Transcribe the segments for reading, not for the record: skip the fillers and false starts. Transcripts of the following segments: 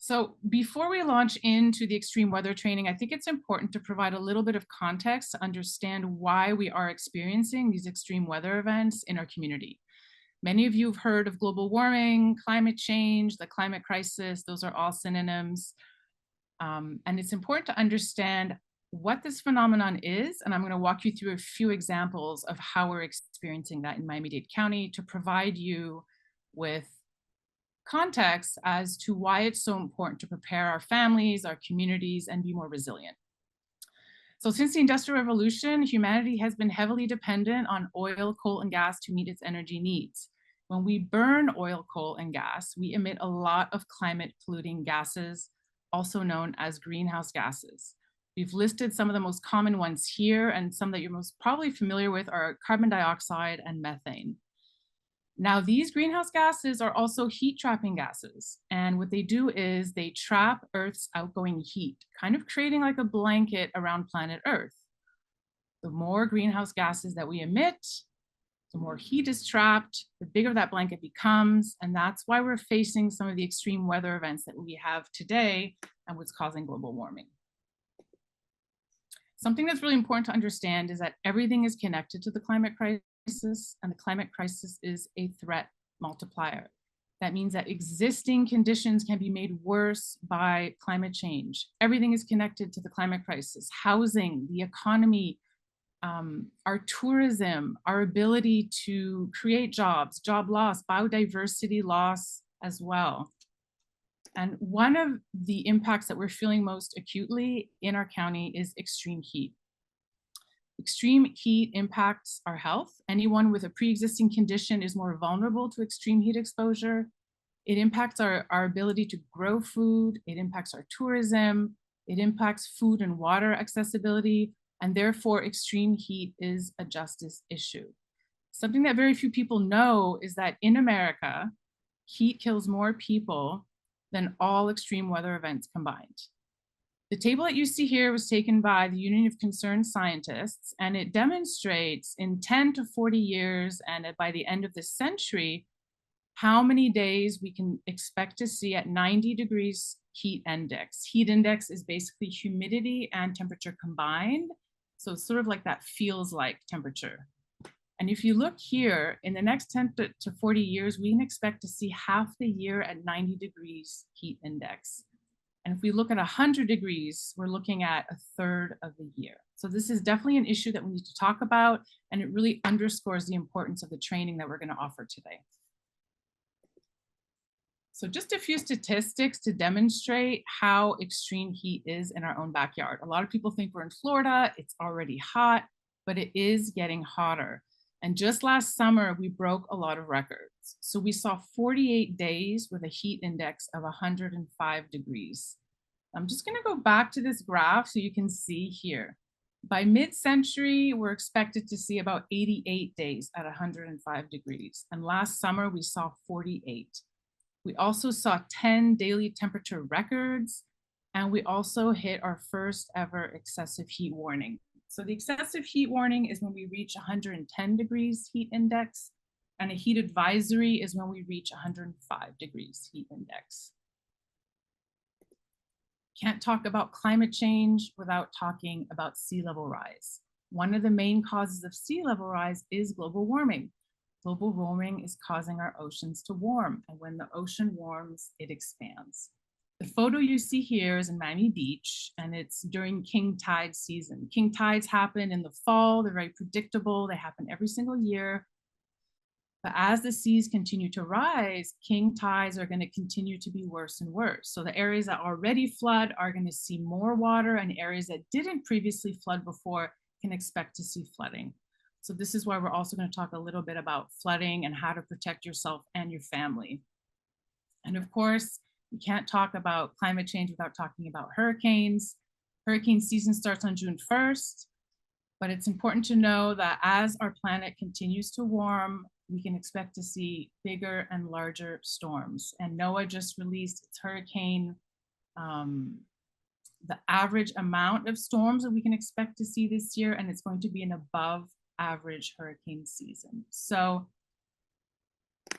So before we launch into the extreme weather training, I think it's important to provide a little bit of context to understand why we are experiencing these extreme weather events in our community. Many of you have heard of global warming, climate change, the climate crisis. Those are all synonyms. And it's important to understand what this phenomenon is. And I'm going to walk you through a few examples of how we're experiencing that in Miami-Dade County to provide you with context as to why it's so important to prepare our families, our communities, and be more resilient. So since the Industrial Revolution, humanity has been heavily dependent on oil, coal, and gas to meet its energy needs. When we burn oil, coal, and gas, we emit a lot of climate polluting gases, also known as greenhouse gases. We've listed some of the most common ones here, and some that you're most probably familiar with are carbon dioxide and methane. Now, these greenhouse gases are also heat trapping gases. And what they do is they trap Earth's outgoing heat, kind of creating like a blanket around planet Earth. The more greenhouse gases that we emit, the more heat is trapped, the bigger that blanket becomes. And that's why we're facing some of the extreme weather events that we have today and what's causing global warming. Something that's really important to understand is that everything is connected to the climate crisis, and the climate crisis is a threat multiplier. That means that existing conditions can be made worse by climate change. Everything is connected to the climate crisis: housing, the economy, our tourism, our ability to create jobs, job loss, biodiversity loss as well. And one of the impacts that we're feeling most acutely in our county is extreme heat. Extreme heat impacts our health. Anyone with a pre-existing condition is more vulnerable to extreme heat exposure. It impacts our ability to grow food. It impacts our tourism. It impacts food and water accessibility. And therefore, extreme heat is a justice issue. Something that very few people know is that in America, heat kills more people than all extreme weather events combined. The table that you see here was taken by the Union of Concerned Scientists, and it demonstrates in 10 to 40 years and by the end of this century, how many days we can expect to see at 90 degrees heat index. Heat index is basically humidity and temperature combined. So it's sort of like that feels like temperature. And if you look here, in the next 10 to 40 years, we can expect to see half the year at 90 degrees heat index. And if we look at 100 degrees, we're looking at a third of the year. So this is definitely an issue that we need to talk about, and it really underscores the importance of the training that we're going to offer today. So just a few statistics to demonstrate how extreme heat is in our own backyard. A lot of people think we're in Florida, it's already hot, but it is getting hotter. And just last summer, we broke a lot of records. So we saw 48 days with a heat index of 105 degrees. I'm just gonna go back to this graph so you can see here. By mid-century, we're expected to see about 88 days at 105 degrees. And last summer, we saw 48. We also saw 10 daily temperature records, and we also hit our first ever excessive heat warning. So the excessive heat warning is when we reach 110 degrees heat index, and a heat advisory is when we reach 105 degrees heat index. Can't talk about climate change without talking about sea level rise. One of the main causes of sea level rise is global warming. Global warming is causing our oceans to warm, and when the ocean warms, it expands. The photo you see here is in Miami Beach, and it's during king tide season. King tides happen in the fall. They're very predictable. They happen every single year. But as the seas continue to rise, king tides are going to continue to be worse and worse. So the areas that already flood are going to see more water, and areas that didn't previously flood before can expect to see flooding. So this is why we're also going to talk a little bit about flooding and how to protect yourself and your family. And of course, we can't talk about climate change without talking about hurricanes. Hurricane season starts on June 1st, but it's important to know that as our planet continues to warm, we can expect to see bigger and larger storms. And NOAA just released its hurricane, the average amount of storms that we can expect to see this year, and it's going to be an above average hurricane season. So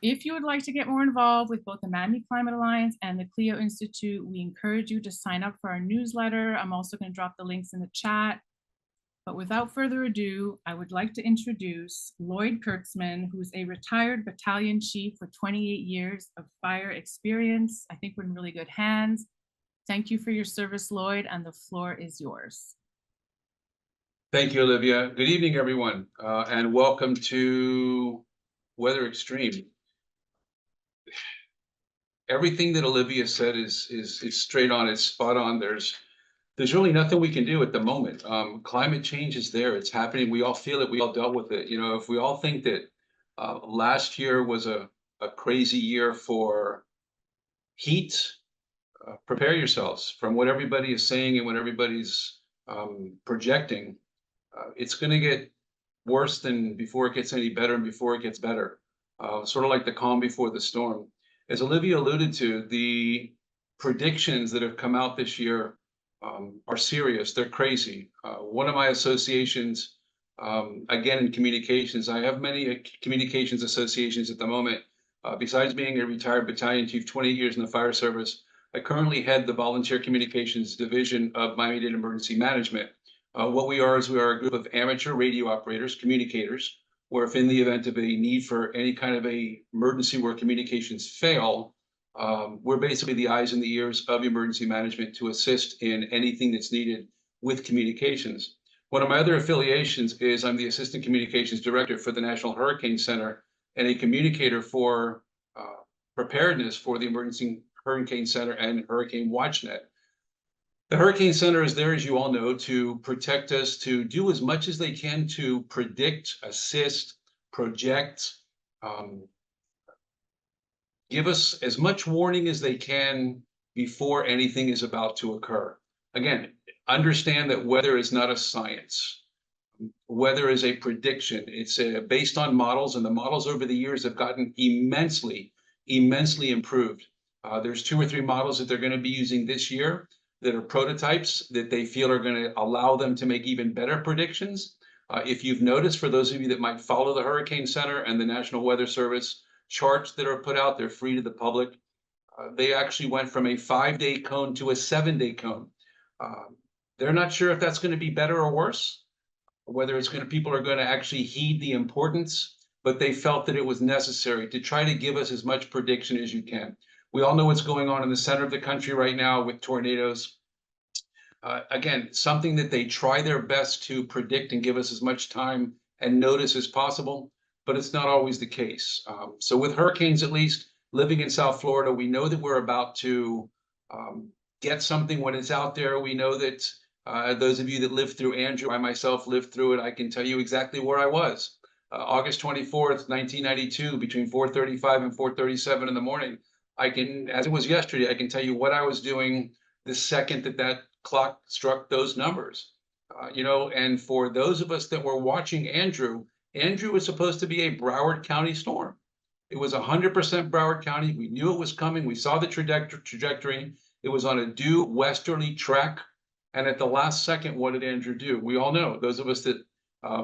If you would like to get more involved with both the Miami Climate Alliance and the CLEO Institute, we encourage you to sign up for our newsletter. I'm also going to drop the links in the chat. But without further ado, I would like to introduce Lloyd Kurtzman, who's a retired battalion chief with 28 years of fire experience. I think we're in really good hands. Thank you for your service, Lloyd, and the floor is yours. Thank you, Olivia. Good evening, everyone, and welcome to Weather Extreme. Everything that Olivia said is straight on. It's spot on. There's really nothing we can do at the moment. Climate change is there. It's happening. We all feel it. We all dealt with it. You know, if we all think that last year was a crazy year for heat, prepare yourselves from what everybody is saying and what everybody's projecting. It's going to get worse than before it gets any better and before it gets better. Sort of like the calm before the storm. As Olivia alluded to, the predictions that have come out this year are serious. They're crazy. One of my associations, again, in communications, I have many communications associations at the moment. Besides being a retired battalion chief, 20 years in the fire service, I currently head the volunteer communications division of Miami-Dade Emergency Management. What we are is we are a group of amateur radio operators, communicators, where if in the event of a need for any kind of a emergency where communications fail, we're basically the eyes and the ears of emergency management to assist in anything that's needed with communications. One of my other affiliations is I'm the Assistant Communications Director for the National Hurricane Center and a communicator for preparedness for the Emergency Hurricane Center and Hurricane WatchNet. The Hurricane Center is there, as you all know, to protect us, to do as much as they can to predict, assist, project, give us as much warning as they can before anything is about to occur. Again, understand that weather is not a science. Weather is a prediction. It's based on models, and the models over the years have gotten immensely improved. There's 2 or 3 models that they're going to be using this year that are prototypes that they feel are going to allow them to make even better predictions. If you've noticed, for those of you that might follow the Hurricane Center and the National Weather Service charts that are put out, they're free to the public. They actually went from a 5-day cone to a 7-day cone. They're not sure if that's going to be better or worse, whether it's people are going to actually heed the importance, but they felt that it was necessary to try to give us as much prediction as you can. We all know what's going on in the center of the country right now with tornadoes. Again, something that they try their best to predict and give us as much time and notice as possible, but it's not always the case. So with hurricanes, at least, living in South Florida, we know that we're about to get something when it's out there. We know that those of you that lived through Andrew, I myself lived through it, I can tell you exactly where I was. August 24th, 1992, between 4:35 and 4:37 in the morning. I can, as it was yesterday, I can tell you what I was doing the second that clock struck those numbers. You know, and for those of us that were watching Andrew was supposed to be a Broward County storm. It was 100% Broward County. We knew it was coming. We saw the trajectory. It was on a due westerly track. And at the last second, what did Andrew do? We all know, those of us that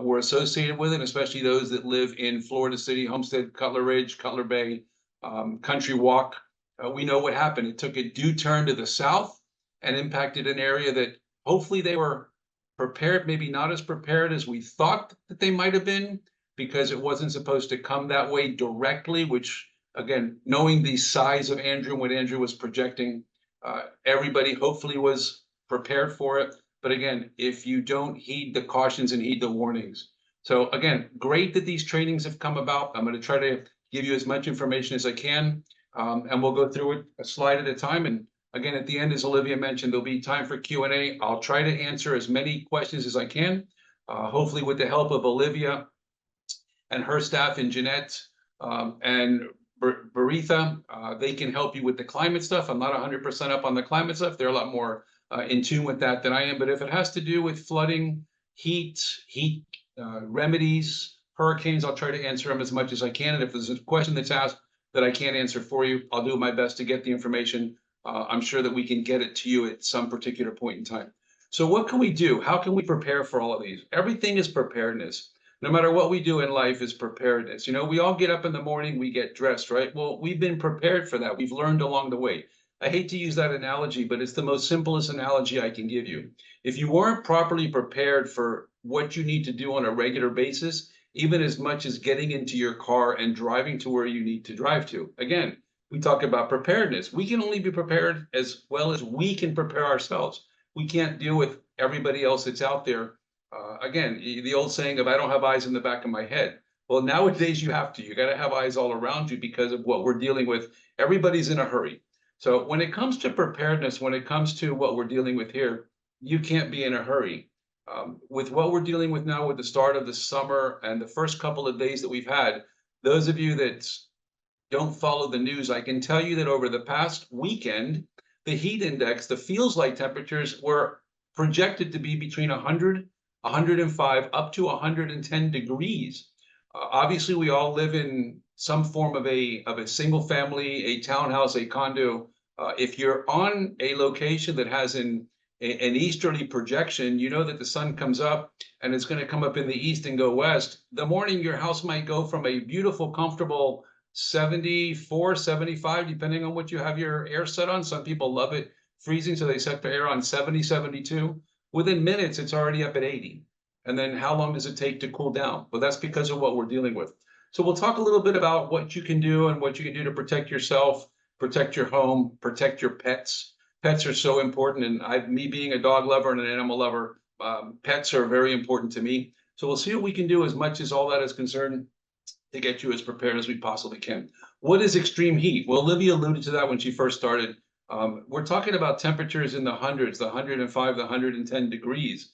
were associated with it, especially those that live in Florida City, Homestead, Cutler Ridge, Cutler Bay, Country Walk. We know what happened. It took a due turn to the south and impacted an area that hopefully they were prepared, maybe not as prepared as we thought that they might have been, because it wasn't supposed to come that way directly, which, again, knowing the size of Andrew and what Andrew was projecting, everybody hopefully was prepared for it. But again, if you don't heed the cautions and heed the warnings. So again, great that these trainings have come about. I'm going to try to give you as much information as I can, and we'll go through it a slide at a time. And again, at the end, as Olivia mentioned, there'll be time for Q&A. I'll try to answer as many questions as I can, hopefully with the help of Olivia and her staff and Jeanette and Baritha. They can help you with the climate stuff. I'm not 100% up on the climate stuff. They're a lot more in tune with that than I am. But if it has to do with flooding, heat remedies, hurricanes, I'll try to answer them as much as I can. And if there's a question that's asked that I can't answer for you, I'll do my best to get the information. I'm sure that we can get it to you at some particular point in time. So what can we do? How can we prepare for all of these? Everything is preparedness. no matter what we do in life, is preparedness. We all get up in the morning, we get dressed, right? Well, we've been prepared for that. We've learned along the way. I hate to use that analogy, but it's the most simplest analogy I can give you. If you weren't properly prepared for what you need to do on a regular basis, even as much as getting into your car and driving to where you need to drive to. Again, we talk about preparedness. We can only be prepared as well as we can prepare ourselves. We can't deal with everybody else that's out there. Again, the old saying of I don't have eyes in the back of my head. Well, nowadays you have to. You got to have eyes all around you because of what we're dealing with. Everybody's in a hurry. So when it comes to preparedness, when it comes to what we're dealing with here, you can't be in a hurry. With what we're dealing with now with the start of the summer and the first couple of days that we've had, those of you that don't follow the news, I can tell you that over the past weekend, the heat index, the feels like temperatures were projected to be between 100, 105, up to 110 degrees. Obviously, we all live in some form of a single family, a townhouse, a condo. If you're on a location that has an easterly projection, you know that the sun comes up and it's going to come up in the east and go west. The morning, your house might go from a beautiful, comfortable 74, 75, depending on what you have your air set on. Some people love it freezing, so they set their air on 70, 72. Within minutes, it's already up at 80. And then how long does it take to cool down? Well, that's because of what we're dealing with. So we'll talk a little bit about what you can do and what you can do to protect yourself, protect your home, protect your pets. Pets are so important, and me being a dog lover and an animal lover, pets are very important to me. So we'll see what we can do as much as all that is concerned to get you as prepared as we possibly can. What is extreme heat? Well, Olivia alluded to that when she first started. We're talking about temperatures in the hundreds, the 105, the 110 degrees.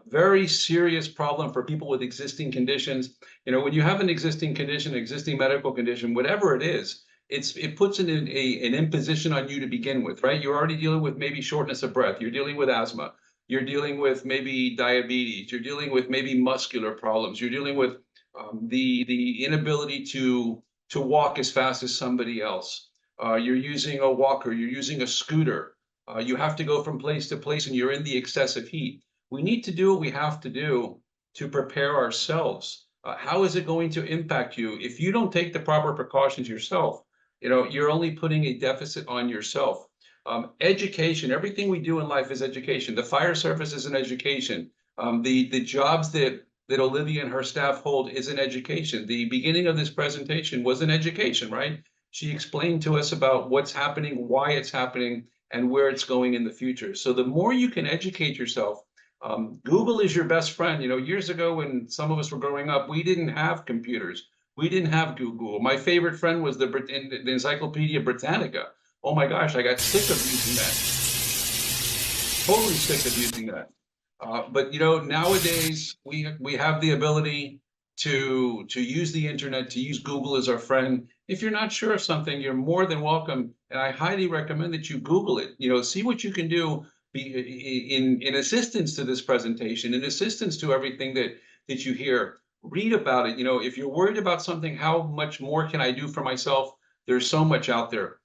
Very serious problem for people with existing conditions. When you have an existing condition, existing medical condition, whatever it is, it puts an imposition on you to begin with, right? You're already dealing with maybe shortness of breath. You're dealing with asthma. You're dealing with maybe diabetes. You're dealing with maybe muscular problems. You're dealing with the inability to walk as fast as somebody else. You're using a walker. You're using a scooter. You have to go from place to place, and you're in the excessive heat. We need to do what we have to do to prepare ourselves. How is it going to impact you if you don't take the proper precautions yourself? You're only putting a deficit on yourself. Education, everything we do in life is education. The fire service is an education. The jobs that Olivia and her staff hold is an education. The beginning of this presentation was an education, right? She explained to us about what's happening, why it's happening, and where it's going in the future. So the more you can educate yourself, Google is your best friend. Years ago when some of us were growing up, we didn't have computers. We didn't have Google. My favorite friend was the Encyclopedia Britannica. Oh my gosh, I got sick of using that. Totally sick of using that. But nowadays we have the ability to use the internet, to use Google as our friend. If you're not sure of something, you're more than welcome, and I highly recommend that you Google it. See what you can do in assistance to this presentation, in assistance to everything that you hear. Read about it. If you're worried about something, how much more can I do for myself? There's so much out there.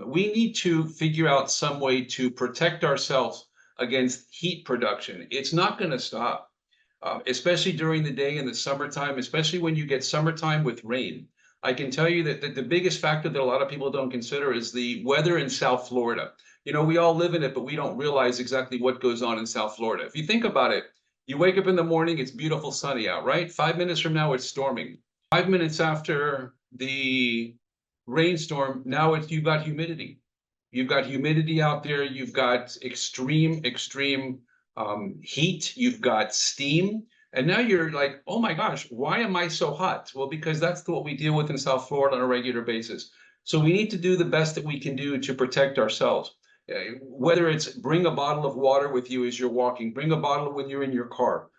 We need to figure out some way to protect ourselves against heat production. It's not going to stop, especially during the day in the summertime, especially when you get summertime with rain. I can tell you that the biggest factor that a lot of people don't consider is the weather in South Florida. We all live in it, but we don't realize exactly what goes on in South Florida. If you think about it, you wake up in the morning, it's beautiful sunny out, right? 5 minutes from now, it's storming. 5 minutes after the rainstorm, now you've got humidity. You've got humidity out there. You've got extreme heat. You've got steam. And now you're like, oh my gosh, why am I so hot? Well, because that's what we deal with in South Florida on a regular basis. So we need to do the best that we can do to protect ourselves. Whether it's bring a bottle of water with you as you're walking, bring a bottle when you're in your car.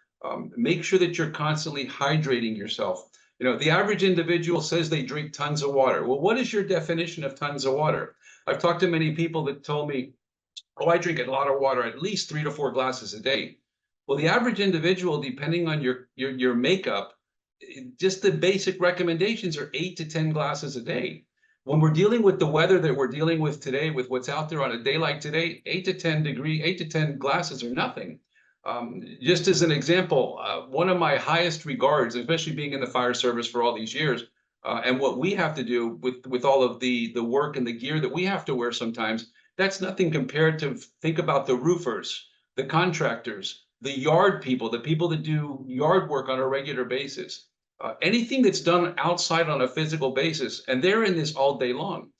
Make sure that you're constantly hydrating yourself. The average individual says they drink tons of water. Well, what is your definition of tons of water? I've talked to many people that told me, oh, I drink a lot of water, at least 3 to 4 glasses a day. Well, the average individual, depending on your makeup, just the basic recommendations are 8 to 10 glasses a day. When we're dealing with the weather that we're dealing with today, with what's out there on a day like today, 8 to 10 glasses are nothing. Just as an example, one of my highest regards, especially being in the fire service for all these years, and what we have to do with all of the work and the gear that we have to wear sometimes, that's nothing compared to think about the roofers, the contractors, the yard people, the people that do yard work on a regular basis. Anything that's done outside on a physical basis, and they're in this all day long.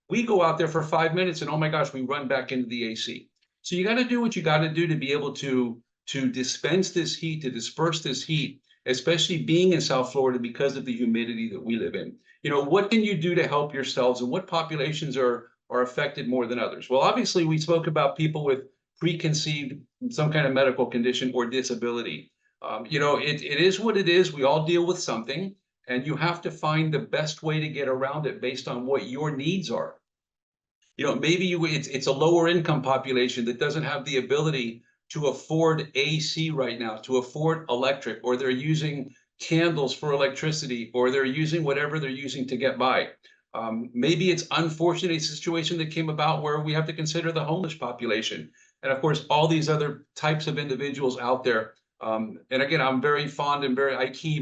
We go out there for 5 minutes and oh my gosh, we run back into the AC. So you got to do what you got to do to be able to dispense this heat, to disperse this heat, especially being in South Florida because of the humidity that we live in. You know, what can you do to help yourselves and what populations are affected more than others? Well, obviously, we spoke about people with preconceived some kind of medical condition or disability. You know, it is what it is. We all deal with something, and you have to find the best way to get around it based on what your needs are. You know, maybe it's a lower income population that doesn't have the ability to afford AC right now, to afford electric, or they're using candles for electricity, or they're using whatever they're using to get by. Maybe it's unfortunate situation that came about where we have to consider the homeless population. And of course, all these other types of individuals out there. And again, I'm very fond and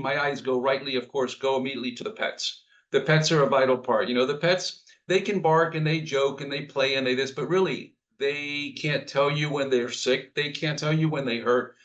my eyes go rightly, of course, go immediately to the pets. The pets are a vital part. You know, the pets, they can bark and they joke and they play and they this, but really, they can't tell you when they're sick. They can't tell you when they hurt.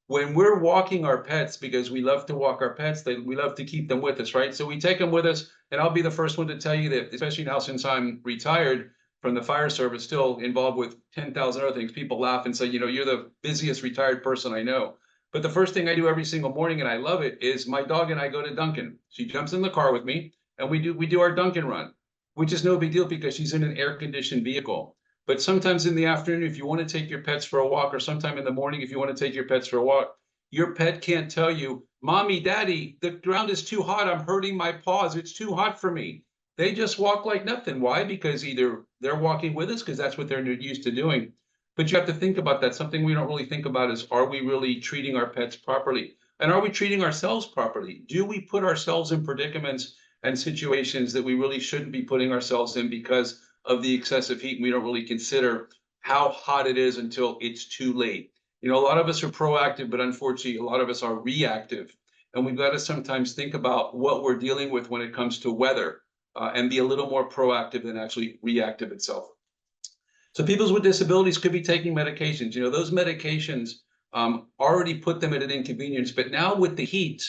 When we're walking our pets, because we love to walk our pets, we love to keep them with us, right? So we take them with us, and I'll be the first one to tell you that, especially now since I'm retired from the fire service, still involved with 10,000 other things, people laugh and say, you know, you're the busiest retired person I know. But the first thing I do every single morning, and I love it, is my dog and I go to Dunkin'. She jumps in the car with me, and we do our Dunkin' run, which is no big deal because she's in an air-conditioned vehicle. But sometimes in the afternoon, if you want to take your pets for a walk, or sometime in the morning, if you want to take your pets for a walk, your pet can't tell you, Mommy, Daddy, the ground is too hot. I'm hurting my paws. It's too hot for me. They just walk like nothing. Why? Because either they're walking with us because that's what they're used to doing. But you have to think about that. Something we don't really think about is, are we really treating our pets properly? And are we treating ourselves properly? Do we put ourselves in predicaments and situations that we really shouldn't be putting ourselves in because of the excessive heat? We don't really consider how hot it is until it's too late. You know, a lot of us are proactive, but unfortunately, a lot of us are reactive. And we've got to sometimes think about what we're dealing with when it comes to weather, and be a little more proactive than actually reactive itself. So people with disabilities could be taking medications. You know, those medications already put them at an inconvenience, but now with the heat,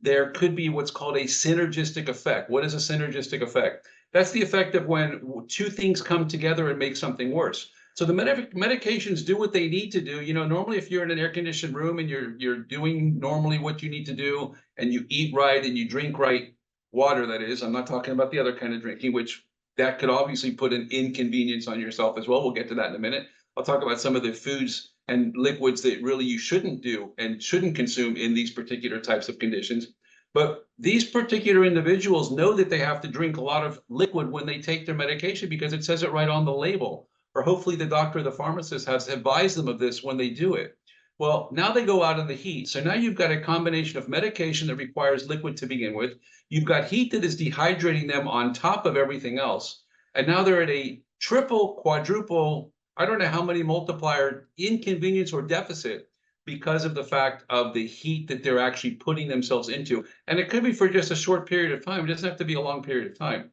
there could be what's called a synergistic effect. What is a synergistic effect? That's the effect of when two things come together and make something worse. So the medications do what they need to do. You know, normally if you're in an air-conditioned room and you're doing normally what you need to do, and you eat right and you drink right, water that is, I'm not talking about the other kind of drinking, which that could obviously put an inconvenience on yourself as well. We'll get to that in a minute. I'll talk about some of the foods and liquids that really you shouldn't do and shouldn't consume in these particular types of conditions. But these particular individuals know that they have to drink a lot of liquid when they take their medication because it says it right on the label. Or hopefully the doctor or the pharmacist has advised them of this when they do it. Well, now they go out in the heat. So now you've got a combination of medication that requires liquid to begin with. You've got heat that is dehydrating them on top of everything else. And now they're at a triple, quadruple, I don't know how many multiplier inconvenience or deficit because of the fact of the heat that they're actually putting themselves into. And it could be for just a short period of time. It doesn't have to be a long period of time.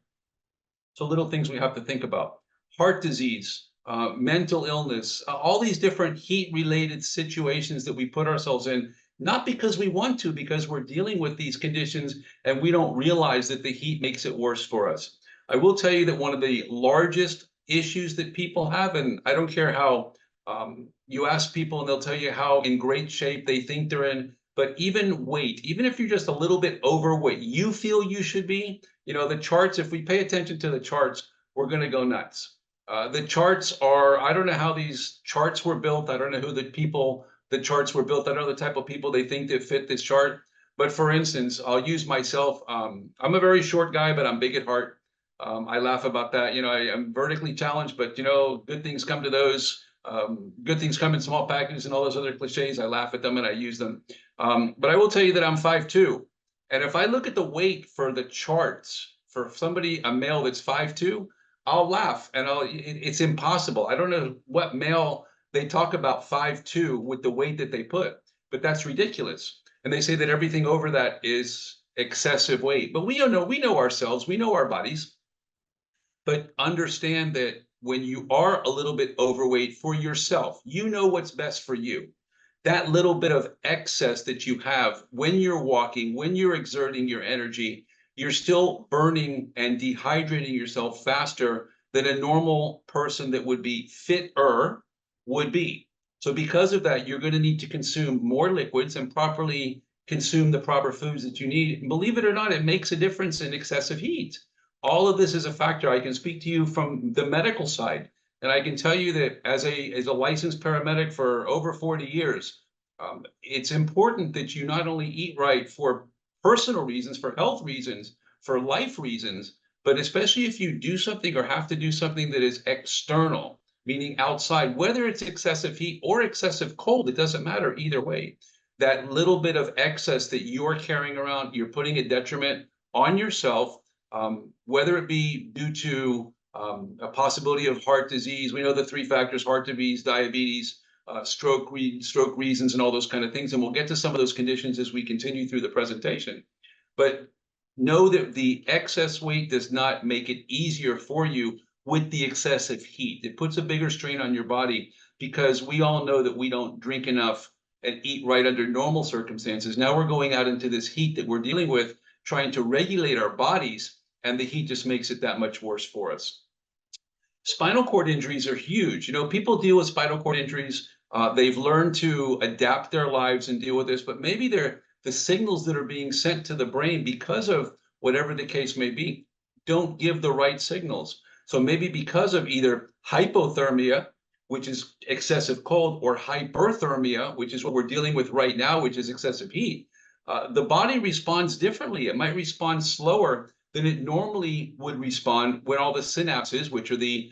So little things we have to think about. Heart disease, mental illness, all these different heat-related situations that we put ourselves in, not because we want to, because we're dealing with these conditions and we don't realize that the heat makes it worse for us. I will tell you that one of the largest issues that people have, and I don't care how you ask people and they'll tell you how in great shape they think they're in, but even weight, even if you're just a little bit over what you feel you should be, you know, the charts, if we pay attention to the charts, we're going to go nuts. The charts are, I don't know how these charts were built. I don't know who the charts were built. I don't know the type of people they think that fit this chart. But for instance, I'll use myself. I'm a very short guy, but I'm big at heart. I laugh about that. You know, I'm vertically challenged, but you know, good things come to those. Good things come in small packages and all those other cliches. I laugh at them and I use them. But I will tell you that I'm 5'2". And if I look at the weight for the charts for somebody, a male that's 5'2", I'll laugh and it's impossible. I don't know what male they talk about 5'2" with the weight that they put, but that's ridiculous. And they say that everything over that is excessive weight. But we know ourselves, we know our bodies, but understand that when you are a little bit overweight for yourself, you know what's best for you. That little bit of excess that you have when you're walking, when you're exerting your energy, you're still burning and dehydrating yourself faster than a normal person that would be fitter would be. So because of that, you're going to need to consume more liquids and properly consume the proper foods that you need. And believe it or not, it makes a difference in excessive heat. All of this is a factor. I can speak to you from the medical side, and I can tell you that as a licensed paramedic for over 40 years, it's important that you not only eat right for personal reasons, for health reasons, for life reasons, but especially if you do something or have to do something that is external, meaning outside, whether it's excessive heat or excessive cold, it doesn't matter either way. That little bit of excess that you're carrying around, you're putting a detriment on yourself, whether it be due to a possibility of heart disease. We know the three factors: heart disease, diabetes, stroke reasons, and all those kind of things. And we'll get to some of those conditions as we continue through the presentation. But know that the excess weight does not make it easier for you with the excessive heat. It puts a bigger strain on your body, because we all know that we don't drink enough and eat right under normal circumstances. Now we're going out into this heat that we're dealing with, trying to regulate our bodies, and the heat just makes it that much worse for us. Spinal cord injuries are huge. You know, people deal with spinal cord injuries. They've learned to adapt their lives and deal with this, but maybe the signals that are being sent to the brain, because of whatever the case may be, don't give the right signals. So maybe because of either hypothermia, which is excessive cold, or hyperthermia, which is what we're dealing with right now, which is excessive heat, the body responds differently. It might respond slower than it normally would respond when all the synapses, which are the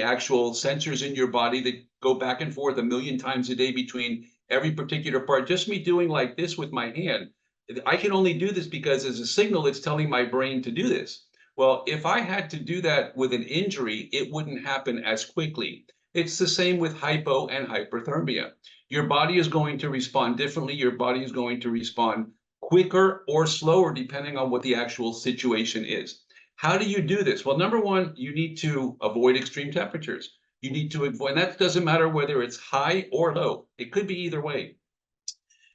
actual sensors in your body that go back and forth a million times a day between every particular part. Just me doing like this with my hand, I can only do this because as a signal, it's telling my brain to do this. Well, if I had to do that with an injury, it wouldn't happen as quickly. It's the same with hypo and hyperthermia. Your body is going to respond differently. Your body is going to respond quicker or slower, depending on what the actual situation is. How do you do this? Well, number one, you need to avoid extreme temperatures. You need to avoid, and that doesn't matter whether it's high or low. It could be either way.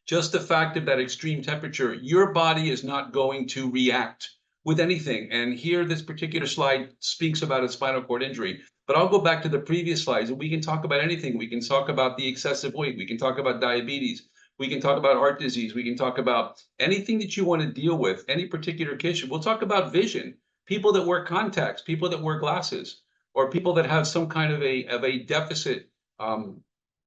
Just the fact of that extreme temperature, your body is not going to react with anything. And here, this particular slide speaks about a spinal cord injury. But I'll go back to the previous slides, and we can talk about anything. We can talk about the excessive weight. We can talk about diabetes. We can talk about heart disease. We can talk about anything that you want to deal with, any particular issue. We'll talk about vision, people that wear contacts, people that wear glasses, or people that have some kind of a deficit,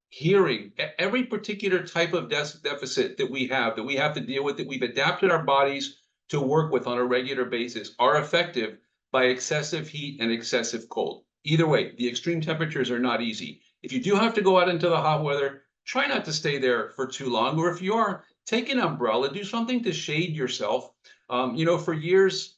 hearing. Every particular type of deficit that we have to deal with, that we've adapted our bodies to work with on a regular basis, are affected by excessive heat and excessive cold. Either way, the extreme temperatures are not easy. If you do have to go out into the hot weather, try not to stay there for too long. Or if you are, take an umbrella, do something to shade yourself. You know, for years,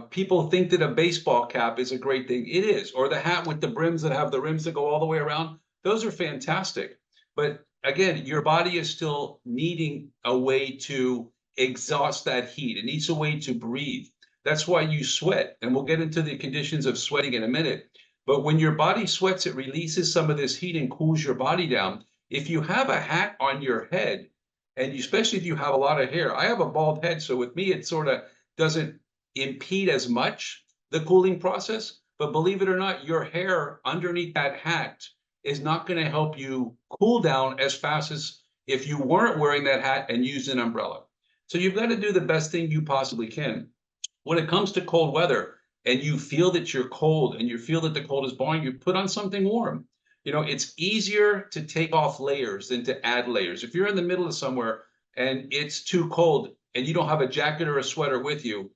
people think that a baseball cap is a great thing. It is. Or the hat with the brims that have the rims that go all the way around. Those are fantastic. But again, your body is still needing a way to exhaust that heat. It needs a way to breathe. That's why you sweat. And we'll get into the conditions of sweating in a minute. But when your body sweats, it releases some of this heat and cools your body down. If you have a hat on your head, and especially if you have a lot of hair, I have a bald head, so with me, it sort of doesn't impede as much the cooling process. But believe it or not, your hair underneath that hat is not going to help you cool down as fast as if you weren't wearing that hat and used an umbrella. So you've got to do the best thing you possibly can. When it comes to cold weather, and you feel that you're cold and you feel that the cold is boring, you put on something warm. You know, it's easier to take off layers than to add layers. If you're in the middle of somewhere and it's too cold and you don't have a jacket or a sweater with you,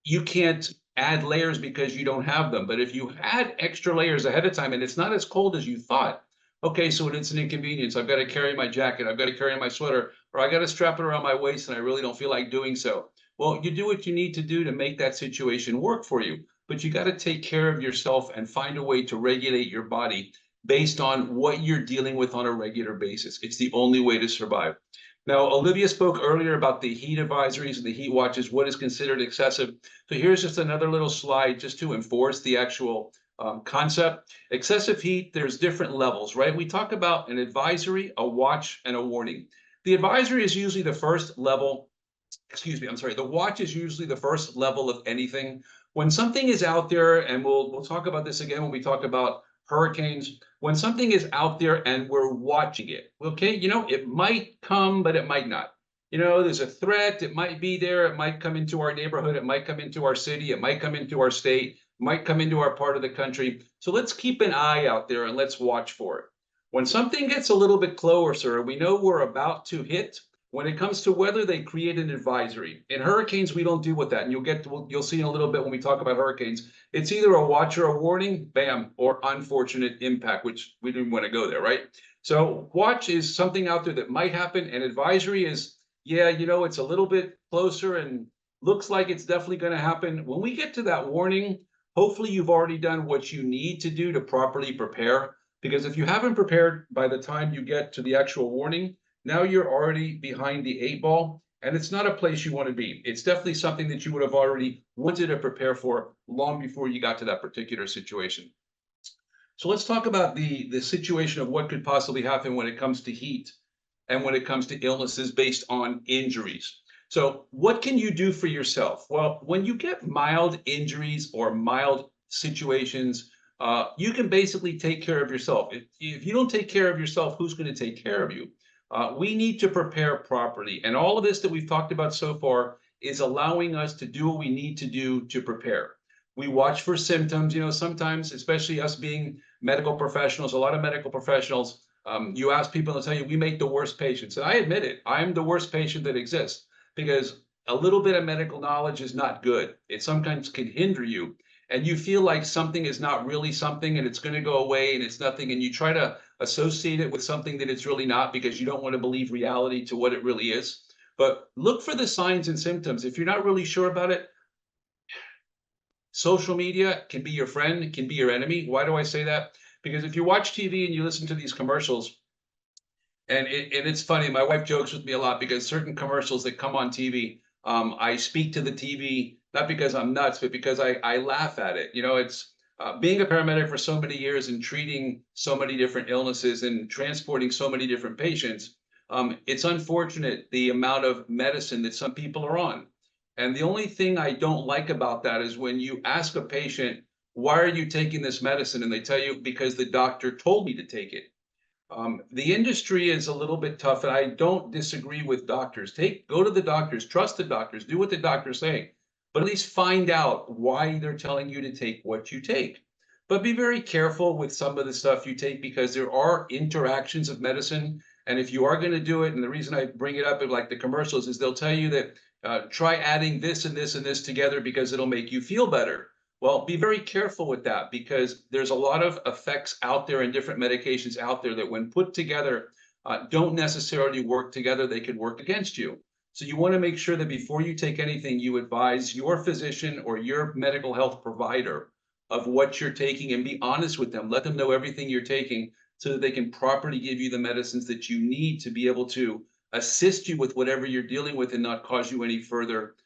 you can't add layers because you don't have them. But if you add extra layers ahead of time and it's not as cold as you thought, okay, so it's an inconvenience. I've got to carry my jacket, I've got to carry my sweater, or I got to strap it around my waist and I really don't feel like doing so. Well, you do what you need to do to make that situation work for you, but you got to take care of yourself and find a way to regulate your body based on what you're dealing with on a regular basis. It's the only way to survive. Now, Olivia spoke earlier about the heat advisories and the heat watches, what is considered excessive. So here's just another little slide just to enforce the actual concept. Excessive heat, there's different levels, right? We talk about an advisory, a watch, and a warning. The advisory is usually the first level. Excuse me, I'm sorry. The watch is usually the first level of anything. When something is out there, and we'll talk about this again when we talk about hurricanes, when something is out there and we're watching it, okay, it might come, but it might not. There's a threat, it might be there, it might come into our neighborhood, it might come into our city, it might come into our state, might come into our part of the country. So let's keep an eye out there and let's watch for it. When something gets a little bit closer, we know we're about to hit. When it comes to weather, they create an advisory. In hurricanes, we don't deal with that, and you'll see in a little bit when we talk about hurricanes. It's either a watch or a warning, bam, or unfortunate impact, which we didn't want to go there, right? So watch is something out there that might happen, and advisory is, yeah, it's a little bit closer and looks like it's definitely going to happen. When we get to that warning, hopefully you've already done what you need to do to properly prepare. Because if you haven't prepared by the time you get to the actual warning, now you're already behind the 8 ball, and it's not a place you want to be. It's definitely something that you would have already wanted to prepare for long before you got to that particular situation. So let's talk about the situation of what could possibly happen when it comes to heat and when it comes to illnesses based on injuries. So what can you do for yourself? Well, when you get mild injuries or mild situations, you can basically take care of yourself. If you don't take care of yourself, who's going to take care of you? We need to prepare properly. And all of this that we've talked about so far is allowing us to do what we need to do to prepare. We watch for symptoms. Sometimes, especially us being medical professionals, a lot of medical professionals, you ask people, they'll tell you, we make the worst patients. And I admit it, I'm the worst patient that exists because a little bit of medical knowledge is not good. It sometimes can hinder you. And you feel like something is not really something and it's going to go away and it's nothing. And you try to associate it with something that it's really not because you don't want to believe reality to what it really is. But look for the signs and symptoms. If you're not really sure about it, social media can be your friend, can be your enemy. Why do I say that? Because if you watch TV and you listen to these commercials, and it's funny, my wife jokes with me a lot because certain commercials that come on TV, I speak to the TV, not because I'm nuts, but because I laugh at it. It's being a paramedic for so many years and treating so many different illnesses and transporting so many different patients. It's unfortunate the amount of medicine that some people are on. And the only thing I don't like about that is when you ask a patient, why are you taking this medicine? And they tell you, because the doctor told me to take it. The industry is a little bit tough, and I don't disagree with doctors. Go to the doctors, trust the doctors, do what the doctors say, but at least find out why they're telling you to take what you take. But be very careful with some of the stuff you take because there are interactions of medicine. And if you are going to do it, and the reason I bring it up, like the commercials, is they'll tell you that try adding this and this and this together because it'll make you feel better. Well, be very careful with that because there's a lot of effects out there and different medications out there that when put together, don't necessarily work together. They could work against you. So you want to make sure that before you take anything, you advise your physician or your medical health provider of what you're taking and be honest with them. Let them know everything you're taking so that they can properly give you the medicines that you need to be able to assist you with whatever you're dealing with and not cause you any further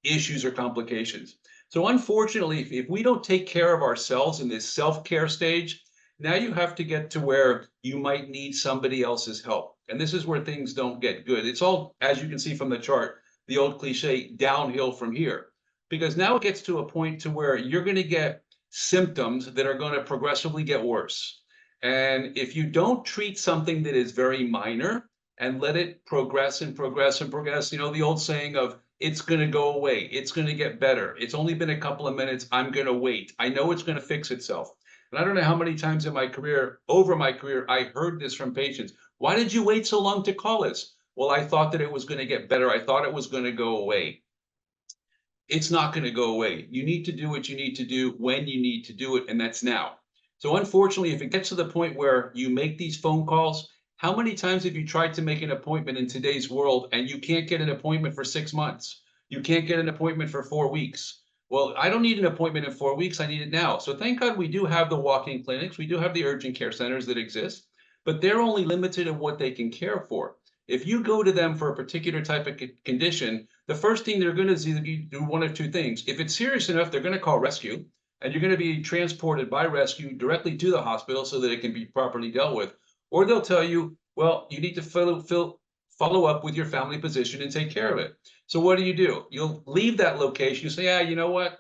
issues or complications. So unfortunately, if we don't take care of ourselves in this self-care stage, now you have to get to where you might need somebody else's help. And this is where things don't get good. It's all, as you can see from the chart, the old cliche, downhill from here. Because now it gets to a point to where you're going to get symptoms that are going to progressively get worse. And if you don't treat something that is very minor and let it progress and progress and progress, the old saying of, it's going to go away. It's going to get better. It's only been a couple of minutes. I'm going to wait. I know it's going to fix itself. And I don't know how many times in my career, over my career, I heard this from patients. Why did you wait so long to call us? Well, I thought that it was going to get better. I thought it was going to go away. It's not going to go away. You need to do what you need to do when you need to do it, and that's now. So unfortunately, if it gets to the point where you make these phone calls, how many times have you tried to make an appointment in today's world and you can't get an appointment for 6 months? You can't get an appointment for 4 weeks. Well, I don't need an appointment in 4 weeks. I need it now. So thank God we do have the walk-in clinics. We do have the urgent care centers that exist, but they're only limited in what they can care for. If you go to them for a particular type of condition, the first thing they're going to do one of two things. If it's serious enough, they're going to call rescue, and you're going to be transported by rescue directly to the hospital so that it can be properly dealt with. Or they'll tell you, well, you need to follow up with your family physician and take care of it. So what do? You'll leave that location. You say, yeah, you know what?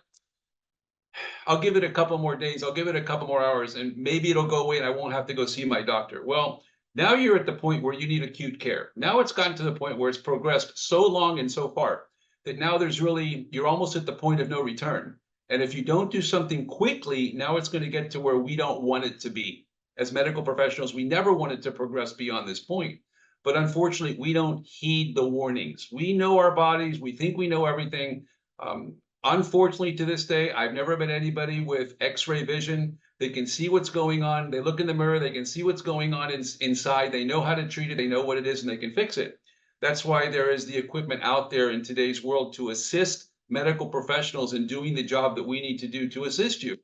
I'll give it a couple more days. I'll give it a couple more hours, and maybe it'll go away and I won't have to go see my doctor. Well, now you're at the point where you need acute care. Now it's gotten to the point where it's progressed so long and so far that now you're almost at the point of no return. And if you don't do something quickly, now it's going to get to where we don't want it to be. As medical professionals, we never want it to progress beyond this point. But unfortunately, we don't heed the warnings. We know our bodies. We think we know everything. Unfortunately, to this day, I've never met anybody with X-ray vision. They can see what's going on. They look in the mirror. They can see what's going on inside. They know how to treat it. They know what it is, and they can fix it. That's why there is the equipment out there in today's world to assist medical professionals in doing the job that we need to do to assist you.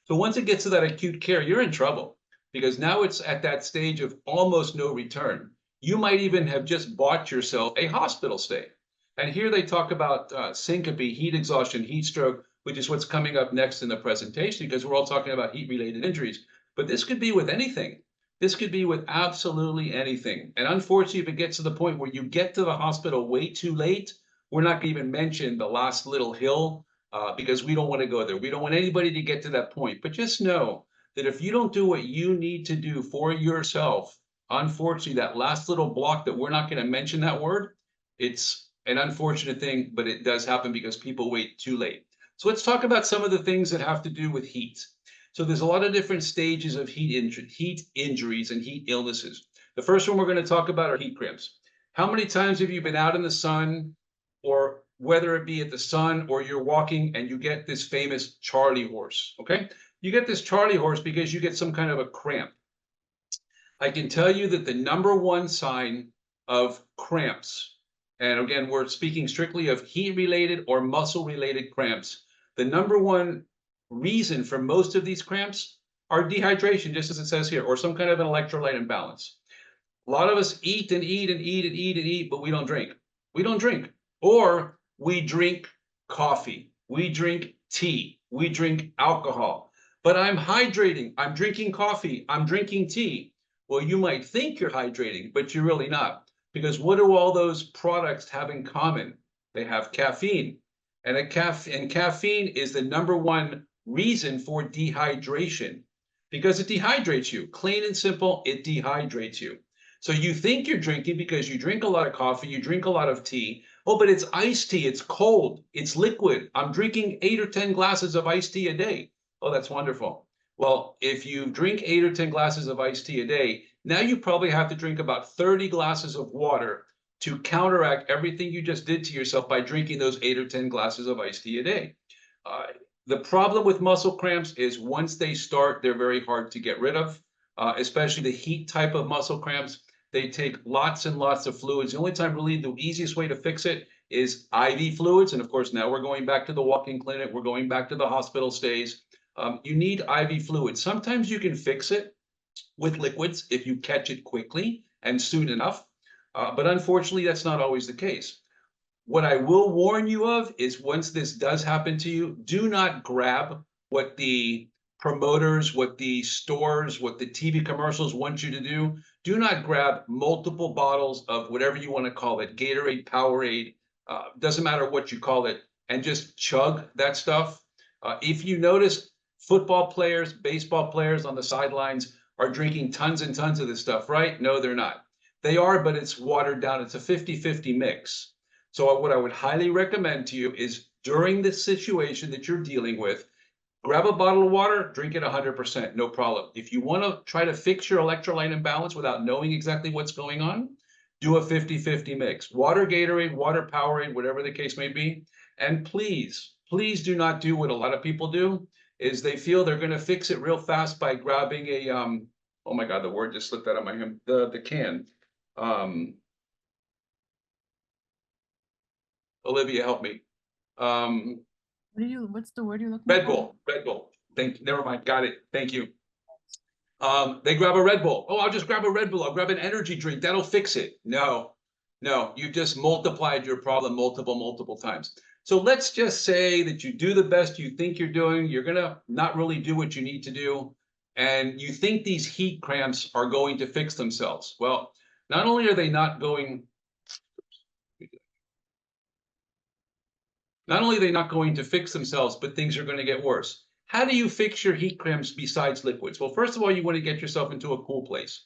So once it gets to that acute care, you're in trouble because now it's at that stage of almost no return. You might even have just bought yourself a hospital stay. And here they talk about syncope, heat exhaustion, heat stroke, which is what's coming up next in the presentation because we're all talking about heat-related injuries. But this could be with anything. This could be with absolutely anything. And unfortunately, if it gets to the point where you get to the hospital way too late, we're not going to even mention the last little hill because we don't want to go there. We don't want anybody to get to that point. But just know that if you don't do what you need to do for yourself, unfortunately, that last little block that we're not going to mention that word, it's an unfortunate thing, but it does happen because people wait too late. So let's talk about some of the things that have to do with heat. So there's a lot of different stages of heat injuries and heat illnesses. The first one we're going to talk about are heat cramps. How many times have you been out in the sun, or whether it be at the sun or you're walking and you get this famous Charlie horse, okay? You get this Charlie horse because you get some kind of a cramp. I can tell you that the number one sign of cramps, and again, we're speaking strictly of heat-related or muscle-related cramps, the number one reason for most of these cramps are dehydration, just as it says here, or some kind of an electrolyte imbalance. A lot of us eat and eat and eat and eat and eat, but we don't drink. We don't drink. Or we drink coffee. We drink tea. We drink alcohol. But I'm hydrating. I'm drinking coffee. I'm drinking tea. Well, you might think you're hydrating, but you're really not. Because what do all those products have in common? They have caffeine. And caffeine is the number one reason for dehydration because it dehydrates you. Plain and simple, it dehydrates you. So you think you're drinking because you drink a lot of coffee, you drink a lot of tea. Oh, but it's iced tea, it's cold, it's liquid. I'm drinking 8 or 10 glasses of iced tea a day. Oh, that's wonderful. Well, if you drink 8 or 10 glasses of iced tea a day, now you probably have to drink about 30 glasses of water to counteract everything you just did to yourself by drinking those 8 or 10 glasses of iced tea a day. The problem with muscle cramps is once they start, they're very hard to get rid of, especially the heat type of muscle cramps. They take lots and lots of fluids. The only time really the easiest way to fix it is IV fluids. And of course, now we're going back to the walk-in clinic. We're going back to the hospital stays. You need IV fluids. Sometimes you can fix it with liquids if you catch it quickly and soon enough. But unfortunately, that's not always the case. What I will warn you of is once this does happen to you, do not grab what the promoters, what the stores, what the TV commercials want you to do. Do not grab multiple bottles of whatever you want to call it, Gatorade, Powerade, doesn't matter what you call it, and just chug that stuff. If you notice football players, baseball players on the sidelines are drinking tons and tons of this stuff, right? No, they're not. They are, but it's watered down. It's a 50-50 mix. So what I would highly recommend to you is during this situation that you're dealing with, grab a bottle of water, drink it 100%, no problem. If you want to try to fix your electrolyte imbalance without knowing exactly what's going on, do a 50-50 mix. Water Gatorade, water Powerade, whatever the case may be. And please, please do not do what a lot of people do, is they feel they're going to fix it real fast by grabbing a, oh my God, the word just slipped out of my hand, the can. Olivia, help me. What's the word you're looking Red for? Bull, Red Bull. Never mind, got it. Thank you. They grab a Red Bull. Oh, I'll just grab a Red Bull. I'll grab an energy drink. That'll fix it. No, no, you just multiplied your problem multiple times. So let's just say that you do the best you think you're doing. You're going to not really do what you need to do. And you think these heat cramps are going to fix themselves. Well, not only are they not going to fix themselves, but things are going to get worse. How do you fix your heat cramps besides liquids? Well, first of all, you want to get yourself into a cool place.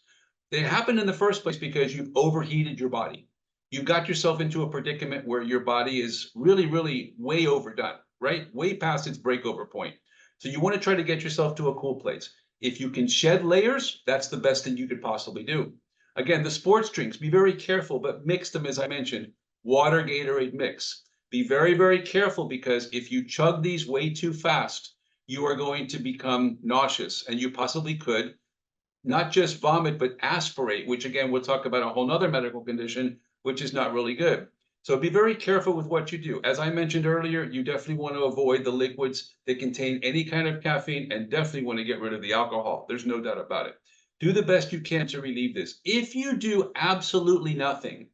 They happen in the first place because you've overheated your body. You got yourself into a predicament where your body is really way overdone, right? Way past its breakover point. So you want to try to get yourself to a cool place. If you can shed layers, that's the best thing you could possibly do. Again, the sports drinks, be very careful, but mix them, as I mentioned. Water, Gatorade mix. Be very careful, because if you chug these way too fast, you are going to become nauseous, and you possibly could not just vomit, but aspirate, which again, we'll talk about a whole nother medical condition, which is not really good. So be very careful with what you do. As I mentioned earlier, you definitely want to avoid the liquids that contain any kind of caffeine, and definitely want to get rid of the alcohol. There's no doubt about it. Do the best you can to relieve this. If you do absolutely nothing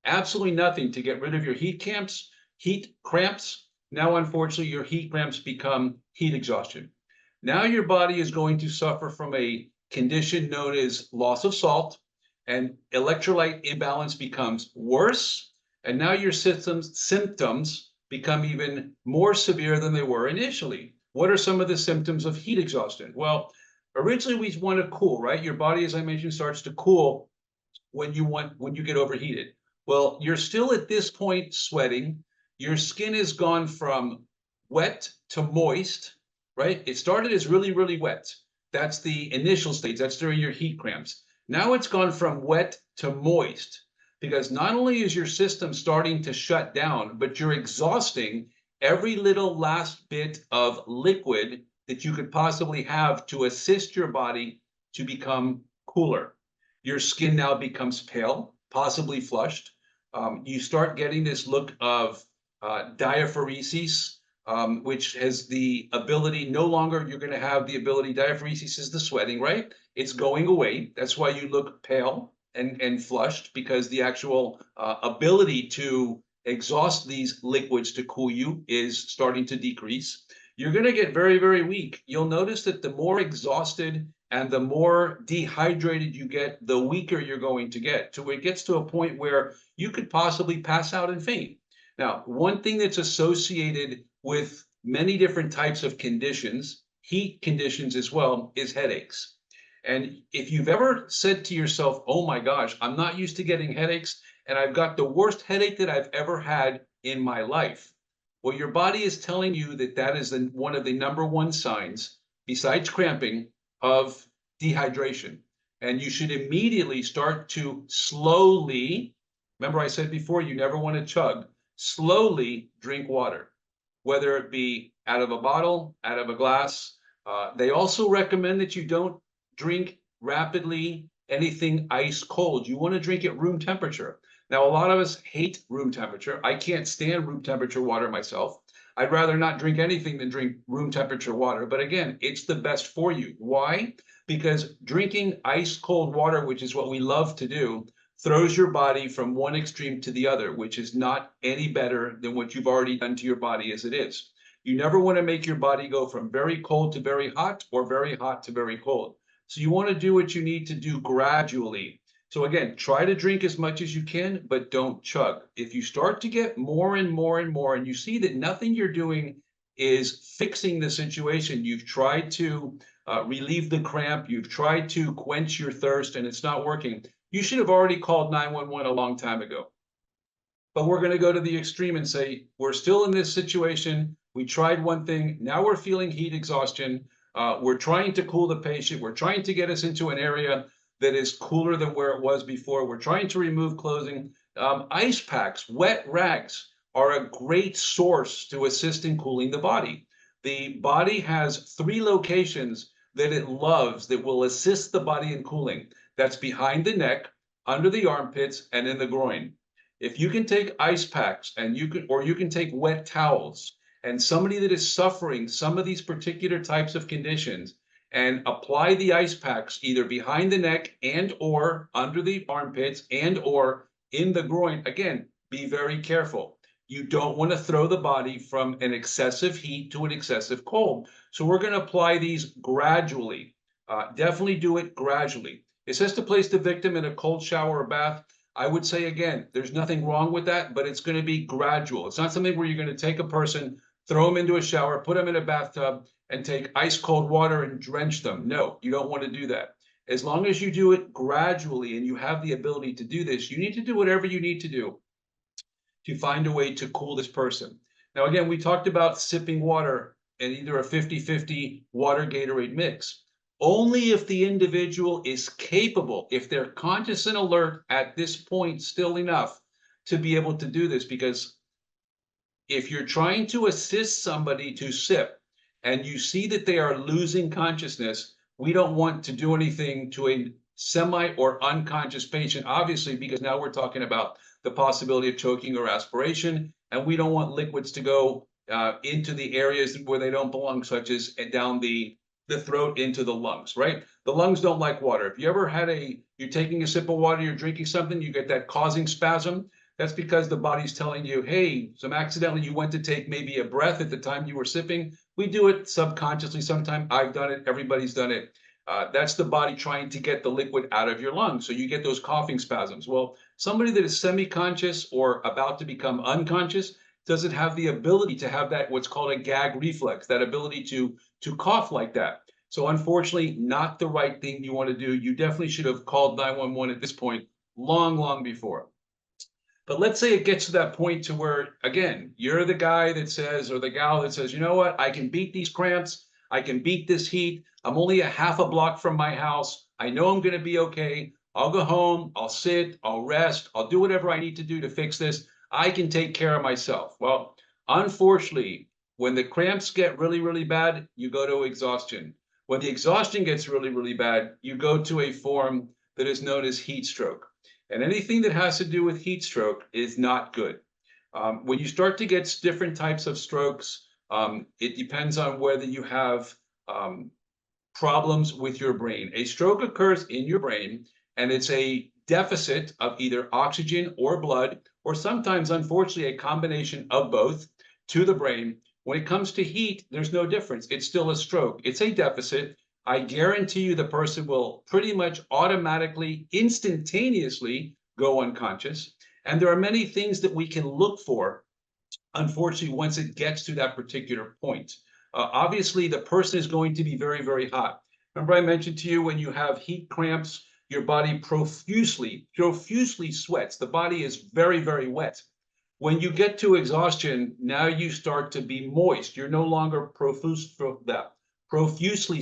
to get rid of your heat cramps, now unfortunately your heat cramps become heat exhaustion. Now your body is going to suffer from a condition known as loss of salt, and electrolyte imbalance becomes worse. And now your symptoms become even more severe than they were initially. What are some of the symptoms of heat exhaustion? Well, originally we want to cool, right? Your body, as I mentioned, starts to cool when you get overheated. Well, you're still at this point sweating. Your skin has gone from wet to moist, right? It started as really wet. That's the initial stage. That's during your heat cramps. Now it's gone from wet to moist, because not only is your system starting to shut down, but you're exhausting every little last bit of liquid that you could possibly have to assist your body to become cooler. Your skin now becomes pale, possibly flushed. You start getting this look of diaphoresis, which has the ability, no longer you're going to have the ability, diaphoresis is the sweating, right? It's going away. That's why you look pale and flushed, because the actual ability to exhaust these liquids to cool you is starting to decrease. You're going to get very weak. You'll notice that the more exhausted and the more dehydrated you get, the weaker you're going to get, to where it gets to a point where you could possibly pass out and faint. Now, one thing that's associated with many different types of conditions, heat conditions as well, is headaches. And if you've ever said to yourself, oh my gosh, I'm not used to getting headaches, and I've got the worst headache that I've ever had in my life. Well, your body is telling you that that is one of the #1 signs, besides cramping, of dehydration. And you should immediately start to slowly, remember I said before, you never want to chug, slowly drink water, whether it be out of a bottle, out of a glass. They also recommend that you don't drink rapidly anything ice cold. You want to drink at room temperature. Now, a lot of us hate room temperature. I can't stand room temperature water myself. I'd rather not drink anything than drink room temperature water. But again, it's the best for you. Why? Because drinking ice cold water, which is what we love to do, throws your body from one extreme to the other, which is not any better than what you've already done to your body as it is. You never want to make your body go from very cold to very hot, or very hot to very cold. So you want to do what you need to do gradually. So again, try to drink as much as you can, but don't chug. If you start to get more and more and you see that nothing you're doing is fixing the situation, you've tried to relieve the cramp, you've tried to quench your thirst, and it's not working, you should have already called 911 a long time ago. But we're going to go to the extreme and say, we're still in this situation. We tried one thing. Now we're feeling heat exhaustion. We're trying to cool the patient. We're trying to get us into an area that is cooler than where it was before. We're trying to remove clothing. Ice packs, wet rags are a great source to assist in cooling the body. The body has 3 locations that it loves that will assist the body in cooling. That's behind the neck, under the armpits, and in the groin. If you can take ice packs, and you can take wet towels and somebody that is suffering some of these particular types of conditions and apply the ice packs either behind the neck and or under the armpits and or in the groin, again, be very careful. You don't want to throw the body from an excessive heat to an excessive cold. So we're going to apply these gradually. Definitely do it gradually. It says to place the victim in a cold shower or bath. I would say again, there's nothing wrong with that, but it's going to be gradual. It's not something where you're going to take a person, throw them into a shower, put them in a bathtub, and take ice cold water and drench them. No, you don't want to do that. As long as you do it gradually and you have the ability to do this, you need to do whatever you need to do to find a way to cool this person. Now, again, we talked about sipping water in either a 50-50 water Gatorade mix. Only if the individual is capable, if they're conscious and alert at this point still enough to be able to do this, because if you're trying to assist somebody to sip and you see that they are losing consciousness, we don't want to do anything to a semi or unconscious patient, obviously, because now we're talking about the possibility of choking or aspiration, and we don't want liquids to go into the areas where they don't belong, such as down the throat into the lungs, right? The lungs don't like water. If you ever had you're taking a sip of water, you're drinking something, you get that causing spasm, that's because the body's telling you, hey, accidentally you went to take maybe a breath at the time you were sipping. We do it subconsciously sometimes. I've done it. Everybody's done it. That's the body trying to get the liquid out of your lungs. So you get those coughing spasms. Well, somebody that is semi-conscious or about to become unconscious doesn't have the ability to have that, what's called a gag reflex, that ability to cough like that. So unfortunately, not the right thing you want to do. You definitely should have called 911 at this point long, long before. But let's say it gets to that point to where, again, you're the guy that says, or the gal that says, you know what, I can beat these cramps. I can beat this heat. I'm only a half a block from my house. I know I'm going to be okay. I'll go home. I'll sit. I'll rest. I'll do whatever I need to do to fix this. I can take care of myself. Well, unfortunately, when the cramps get really, really bad, you go to exhaustion. When the exhaustion gets really, really bad, you go to a form that is known as heat stroke. And anything that has to do with heat stroke is not good. When you start to get different types of strokes, it depends on whether you have problems with your brain. A stroke occurs in your brain, and it's a deficit of either oxygen or blood, or sometimes, unfortunately, a combination of both to the brain. When it comes to heat, there's no difference. It's still a stroke. It's a deficit. I guarantee you the person will pretty much automatically, instantaneously go unconscious. And there are many things that we can look for, unfortunately, once it gets to that particular point. Obviously, the person is going to be very, very hot. Remember I mentioned to you when you have heat cramps, your body profusely sweats. The body is very, very wet. When you get to exhaustion, now you start to be moist. You're no longer profusely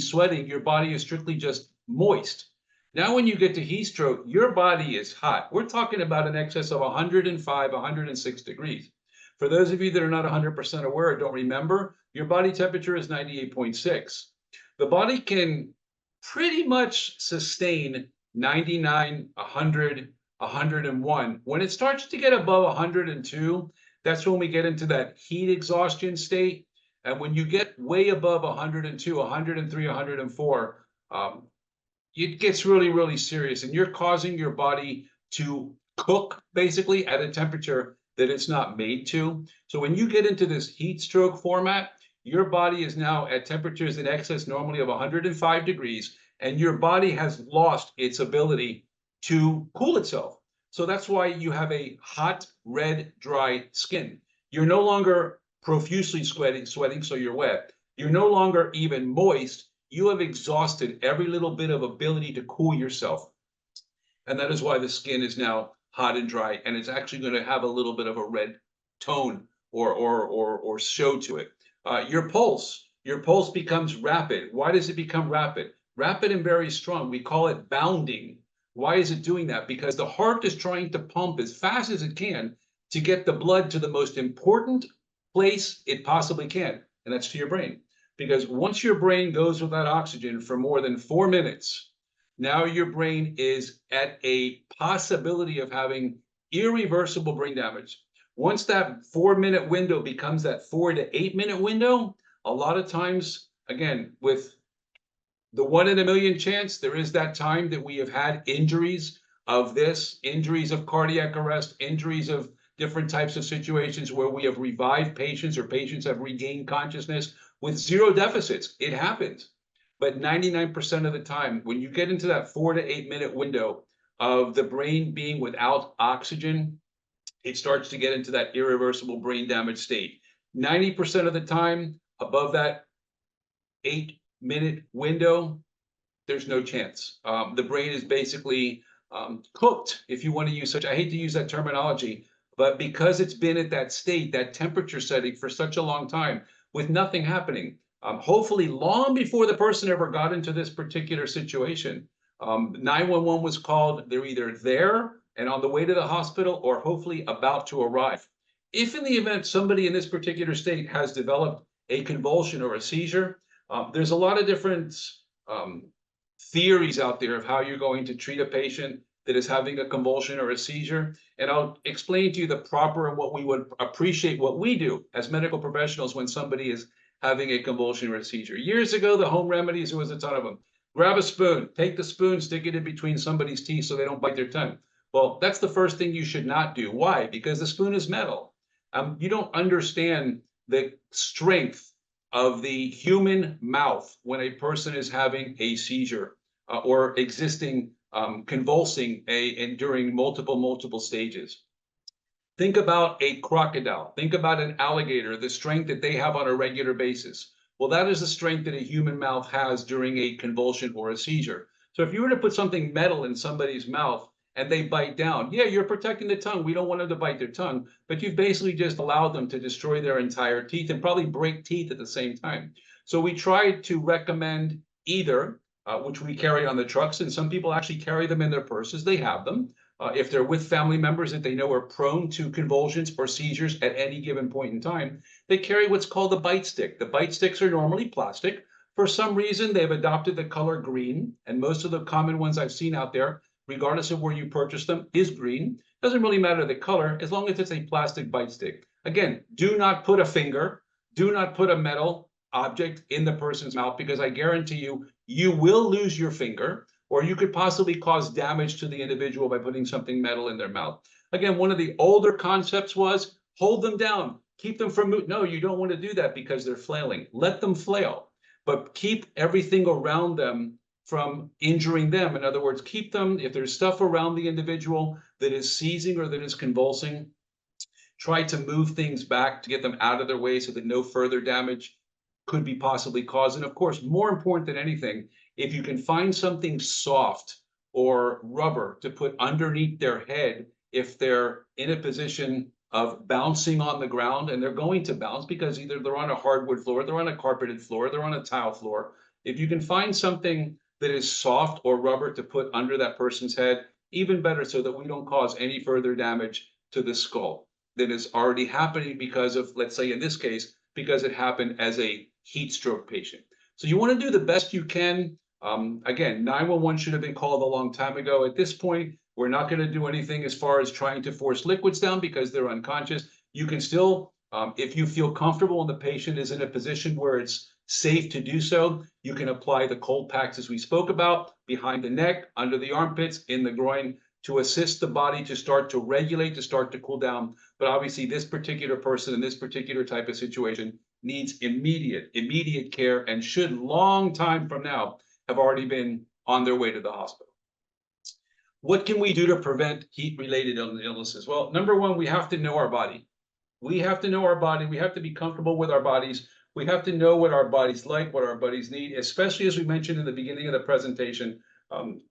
sweating. Your body is strictly just moist. Now, when you get to heat stroke, your body is hot. We're talking about an excess of 105, 106 degrees. For those of you that are not 100% aware or don't remember, your body temperature is 98.6. The body can pretty much sustain 99, 100, 101. When it starts to get above 102, that's when we get into that heat exhaustion state. And when you get way above 102, 103, 104, it gets really, really serious. And you're causing your body to cook basically at a temperature that it's not made to. So when you get into this heat stroke format, your body is now at temperatures in excess normally of 105 degrees, and your body has lost its ability to cool itself. So that's why you have a hot, red, dry skin. You're no longer profusely sweating, so you're wet. You're no longer even moist. You have exhausted every little bit of ability to cool yourself. And that is why the skin is now hot and dry, and it's actually going to have a little bit of a red tone or show to it. Your pulse becomes rapid. Why does it become rapid? Rapid and very strong. We call it bounding. Why is it doing that? Because the heart is trying to pump as fast as it can to get the blood to the most important place it possibly can, and that's to your brain. Because once your brain goes without oxygen for more than 4 minutes, now your brain is at a possibility of having irreversible brain damage. Once that 4-minute window becomes that 4 to 8-minute window, a lot of times, again, with the 1 in a million chance, there is that time that we have had injuries of this, injuries of cardiac arrest, injuries of different types of situations where we have revived patients or patients have regained consciousness with zero deficits. It happens. But 99% of the time, when you get into that 4 to 8-minute window of the brain being without oxygen, it starts to get into that irreversible brain damage state. 90% of the time, above that 8-minute window, there's no chance. The brain is basically cooked, if you want to use such, I hate to use that terminology, but because it's been at that state, that temperature setting for such a long time with nothing happening, hopefully long before the person ever got into this particular situation, 911 was called. They're either there and on the way to the hospital or hopefully about to arrive. If in the event somebody in this particular state has developed a convulsion or a seizure, there's a lot of different theories out there of how you're going to treat a patient that is having a convulsion or a seizure. And I'll explain to you the proper and what we would appreciate what we do as medical professionals when somebody is having a convulsion or a seizure. Years ago, the home remedies, there was a ton of them. Grab a spoon, take the spoon, stick it in between somebody's teeth so they don't bite their tongue. Well, that's the first thing you should not do. Why? Because the spoon is metal. You don't understand the strength of the human mouth when a person is having a seizure or existing convulsing and during multiple stages. Think about a crocodile. Think about an alligator, the strength that they have on a regular basis. Well, that is the strength that a human mouth has during a convulsion or a seizure. So if you were to put something metal in somebody's mouth and they bite down, yeah, you're protecting the tongue. We don't want them to bite their tongue, but you've basically just allowed them to destroy their entire teeth and probably break teeth at the same time. So we try to recommend either, which we carry on the trucks, and some people actually carry them in their purses. They have them. If they're with family members that they know are prone to convulsions or seizures at any given point in time, they carry what's called the bite stick. The bite sticks are normally plastic. For some reason, they've adopted the color green, and most of the common ones I've seen out there, regardless of where you purchase them, is green. Doesn't really matter the color, as long as it's a plastic bite stick. Again, do not put a finger, do not put a metal object in the person's mouth, because I guarantee you, you will lose your finger, or you could possibly cause damage to the individual by putting something metal in their mouth. Again, one of the older concepts was hold them down, keep them from moving. No, you don't want to do that because they're flailing. Let them flail, but keep everything around them from injuring them. In other words, keep them, if there's stuff around the individual that is seizing or that is convulsing, try to move things back to get them out of their way so that no further damage could be possibly caused. And of course, more important than anything, if you can find something soft or rubber to put underneath their head, if they're in a position of bouncing on the ground, and they're going to bounce because either they're on a hardwood floor, they're on a carpeted floor, they're on a tile floor. If you can find something that is soft or rubber to put under that person's head, even better, so that we don't cause any further damage to the skull that is already happening because of, let's say in this case, because it happened as a heat stroke patient. So you want to do the best you can. Again, 911 should have been called a long time ago. At this point, we're not going to do anything as far as trying to force liquids down because they're unconscious. You can still, if you feel comfortable and the patient is in a position where it's safe to do so, you can apply the cold packs as we spoke about, behind the neck, under the armpits, in the groin, to assist the body to start to regulate, to start to cool down. But obviously this particular person in this particular type of situation needs immediate care, and should long time from now have already been on their way to the hospital. What can we do to prevent heat-related illnesses? Well, number one, we have to know our body. We have to know our body. We have to be comfortable with our bodies. We have to know what our bodies like, what our bodies need, especially as we mentioned in the beginning of the presentation.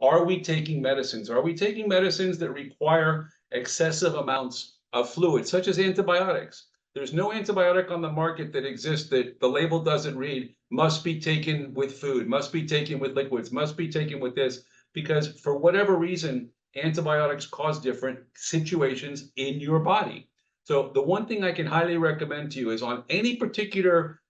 Are we taking medicines? Are we taking medicines that require excessive amounts of fluid, such as antibiotics? There's no antibiotic on the market that exists that the label doesn't read, must be taken with food, must be taken with liquids, must be taken with this, because for whatever reason, antibiotics cause different situations in your body. So the one thing I can highly recommend to you is, on any particular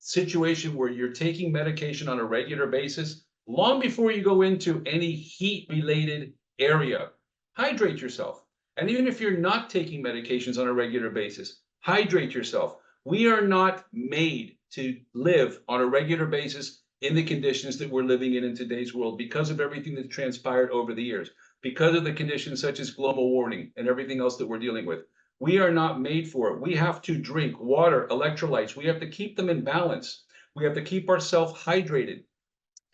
situation where you're taking medication on a regular basis, long before you go into any heat-related area, hydrate yourself. And even if you're not taking medications on a regular basis, hydrate yourself. We are not made to live on a regular basis in the conditions that we're living in today's world because of everything that's transpired over the years, because of the conditions such as global warming and everything else that we're dealing with. We are not made for it. We have to drink water, electrolytes. We have to keep them in balance. We have to keep ourselves hydrated.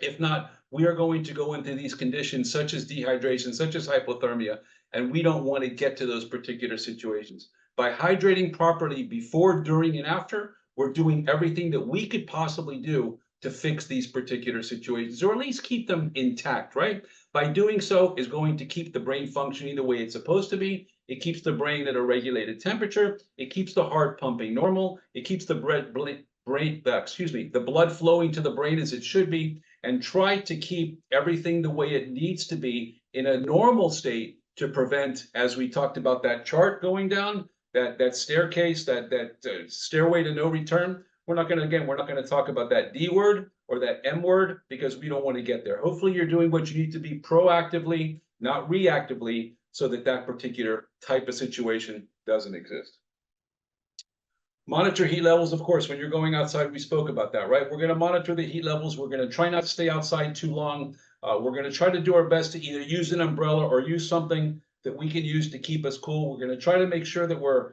If not, we are going to go into these conditions such as dehydration, such as hypothermia, and we don't want to get to those particular situations. By hydrating properly before, during, and after, we're doing everything that we could possibly do to fix these particular situations, or at least keep them intact, right? By doing so is going to keep the brain functioning the way it's supposed to be. It keeps the brain at a regulated temperature. It keeps the heart pumping normal. It keeps the the blood flowing to the brain as it should be, and try to keep everything the way it needs to be in a normal state to prevent, as we talked about that chart going down, that staircase, that stairway to no return. We're not going to talk about that D word or that M word because we don't want to get there. Hopefully you're doing what you need to be proactively, not reactively, so that that particular type of situation doesn't exist. Monitor heat levels, of course, when you're going outside, we spoke about that, right? We're going to monitor the heat levels. We're going to try not to stay outside too long. We're going to try to do our best to either use an umbrella or use something that we can use to keep us cool. We're going to try to make sure that we're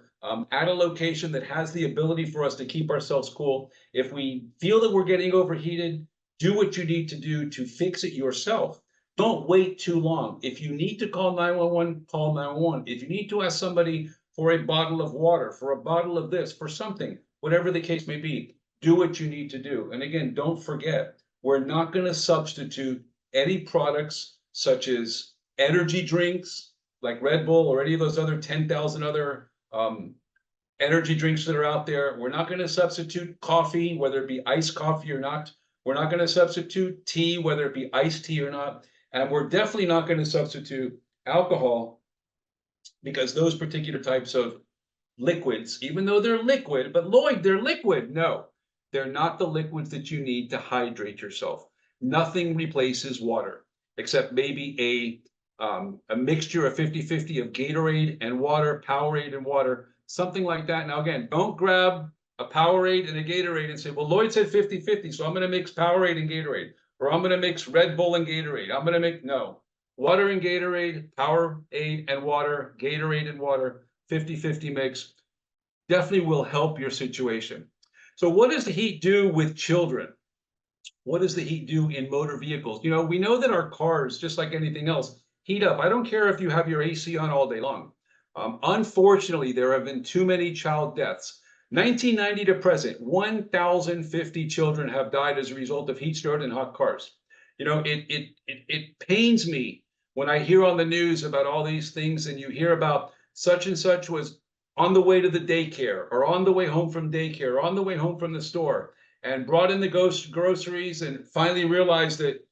at a location that has the ability for us to keep ourselves cool. If we feel that we're getting overheated, do what you need to do to fix it yourself. Don't wait too long. If you need to call 911, call 911. If you need to ask somebody for a bottle of water, for a bottle of this, for something, whatever the case may be, do what you need to do. And again, don't forget, we're not going to substitute any products such as energy drinks like Red Bull or any of those other 10,000 other energy drinks that are out there. We're not going to substitute coffee, whether it be iced coffee or not. We're not going to substitute tea, whether it be iced tea or not. And we're definitely not going to substitute alcohol, because those particular types of liquids, even though they're liquid, but Lloyd, they're liquid. No, they're not the liquids that you need to hydrate yourself. Nothing replaces water, except maybe a mixture of 50-50 of Gatorade and water, Powerade and water, something like that. Now, again, don't grab a Powerade and a Gatorade and say, well, Lloyd said 50-50, so I'm going to mix Powerade and Gatorade, or I'm going to mix Red Bull and Gatorade. I'm going to make, no. Water and Gatorade, Powerade and water, Gatorade and water, 50-50 mix, definitely will help your situation. So what does the heat do with children? What does the heat do in motor vehicles? You know, we know that our cars, just like anything else, heat up. I don't care if you have your AC on all day long. Unfortunately, there have been too many child deaths. 1990 to present, 1,050 children have died as a result of heat stroke in hot cars. You know, it pains me when I hear on the news about all these things, and you hear about such and such was on the way to the daycare, or on the way home from daycare, or on the way home from the store, and brought in the groceries and finally realized that